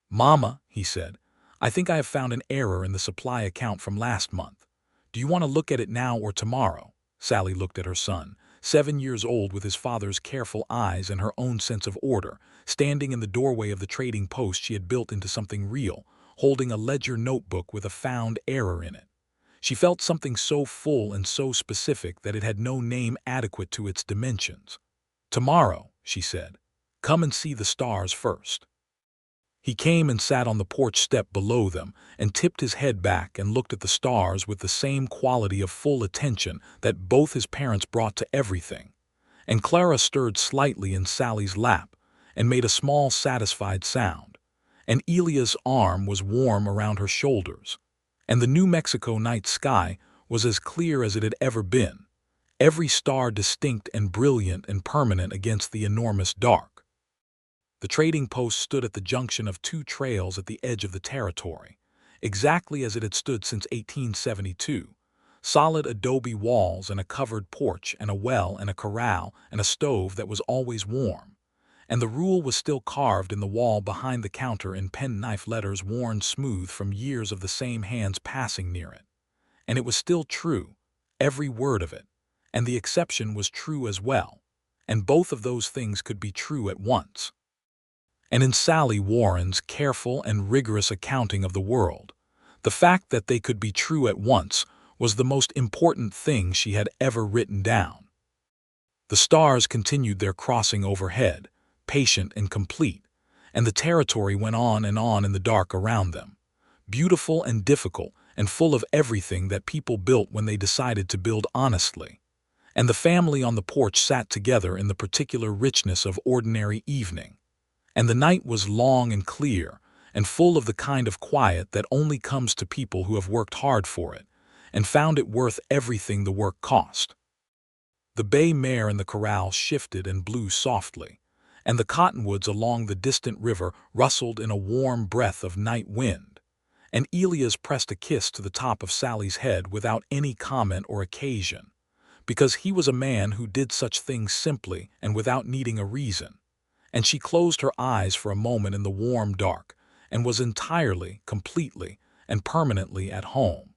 "Mama," he said, "I think I have found an error in the supply account from last month. Do you want to look at it now or tomorrow?" Sallie looked at her son, 7 years old, with his father's careful eyes and her own sense of order, standing in the doorway of the trading post she had built into something real, holding a ledger notebook with a found error in it. She felt something so full and so specific that it had no name adequate to its dimensions. "Tomorrow," she said. "Come and see the stars first." He came and sat on the porch step below them and tipped his head back and looked at the stars with the same quality of full attention that both his parents brought to everything. And Clara stirred slightly in Sallie's lap and made a small satisfied sound, and Elias' arm was warm around her shoulders, and the New Mexico night sky was as clear as it had ever been, every star distinct and brilliant and permanent against the enormous dark. The trading post stood at the junction of 2 trails at the edge of the territory, exactly as it had stood since 1872, solid adobe walls and a covered porch and a well and a corral and a stove that was always warm, and the rule was still carved in the wall behind the counter in penknife letters worn smooth from years of the same hands passing near it. And it was still true, every word of it, and the exception was true as well, and both of those things could be true at once. And in Sallie Warren's careful and rigorous accounting of the world, the fact that they could be true at once was the most important thing she had ever written down. The stars continued their crossing overhead, patient and complete, and the territory went on and on in the dark around them, beautiful and difficult and full of everything that people built when they decided to build honestly. And the family on the porch sat together in the particular richness of ordinary evening. And the night was long and clear, and full of the kind of quiet that only comes to people who have worked hard for it, and found it worth everything the work cost. The bay mare in the corral shifted and blew softly, and the cottonwoods along the distant river rustled in a warm breath of night wind, and Elias pressed a kiss to the top of Sally's head without any comment or occasion, because he was a man who did such things simply and without needing a reason. And she closed her eyes for a moment in the warm dark, and was entirely, completely, and permanently at home.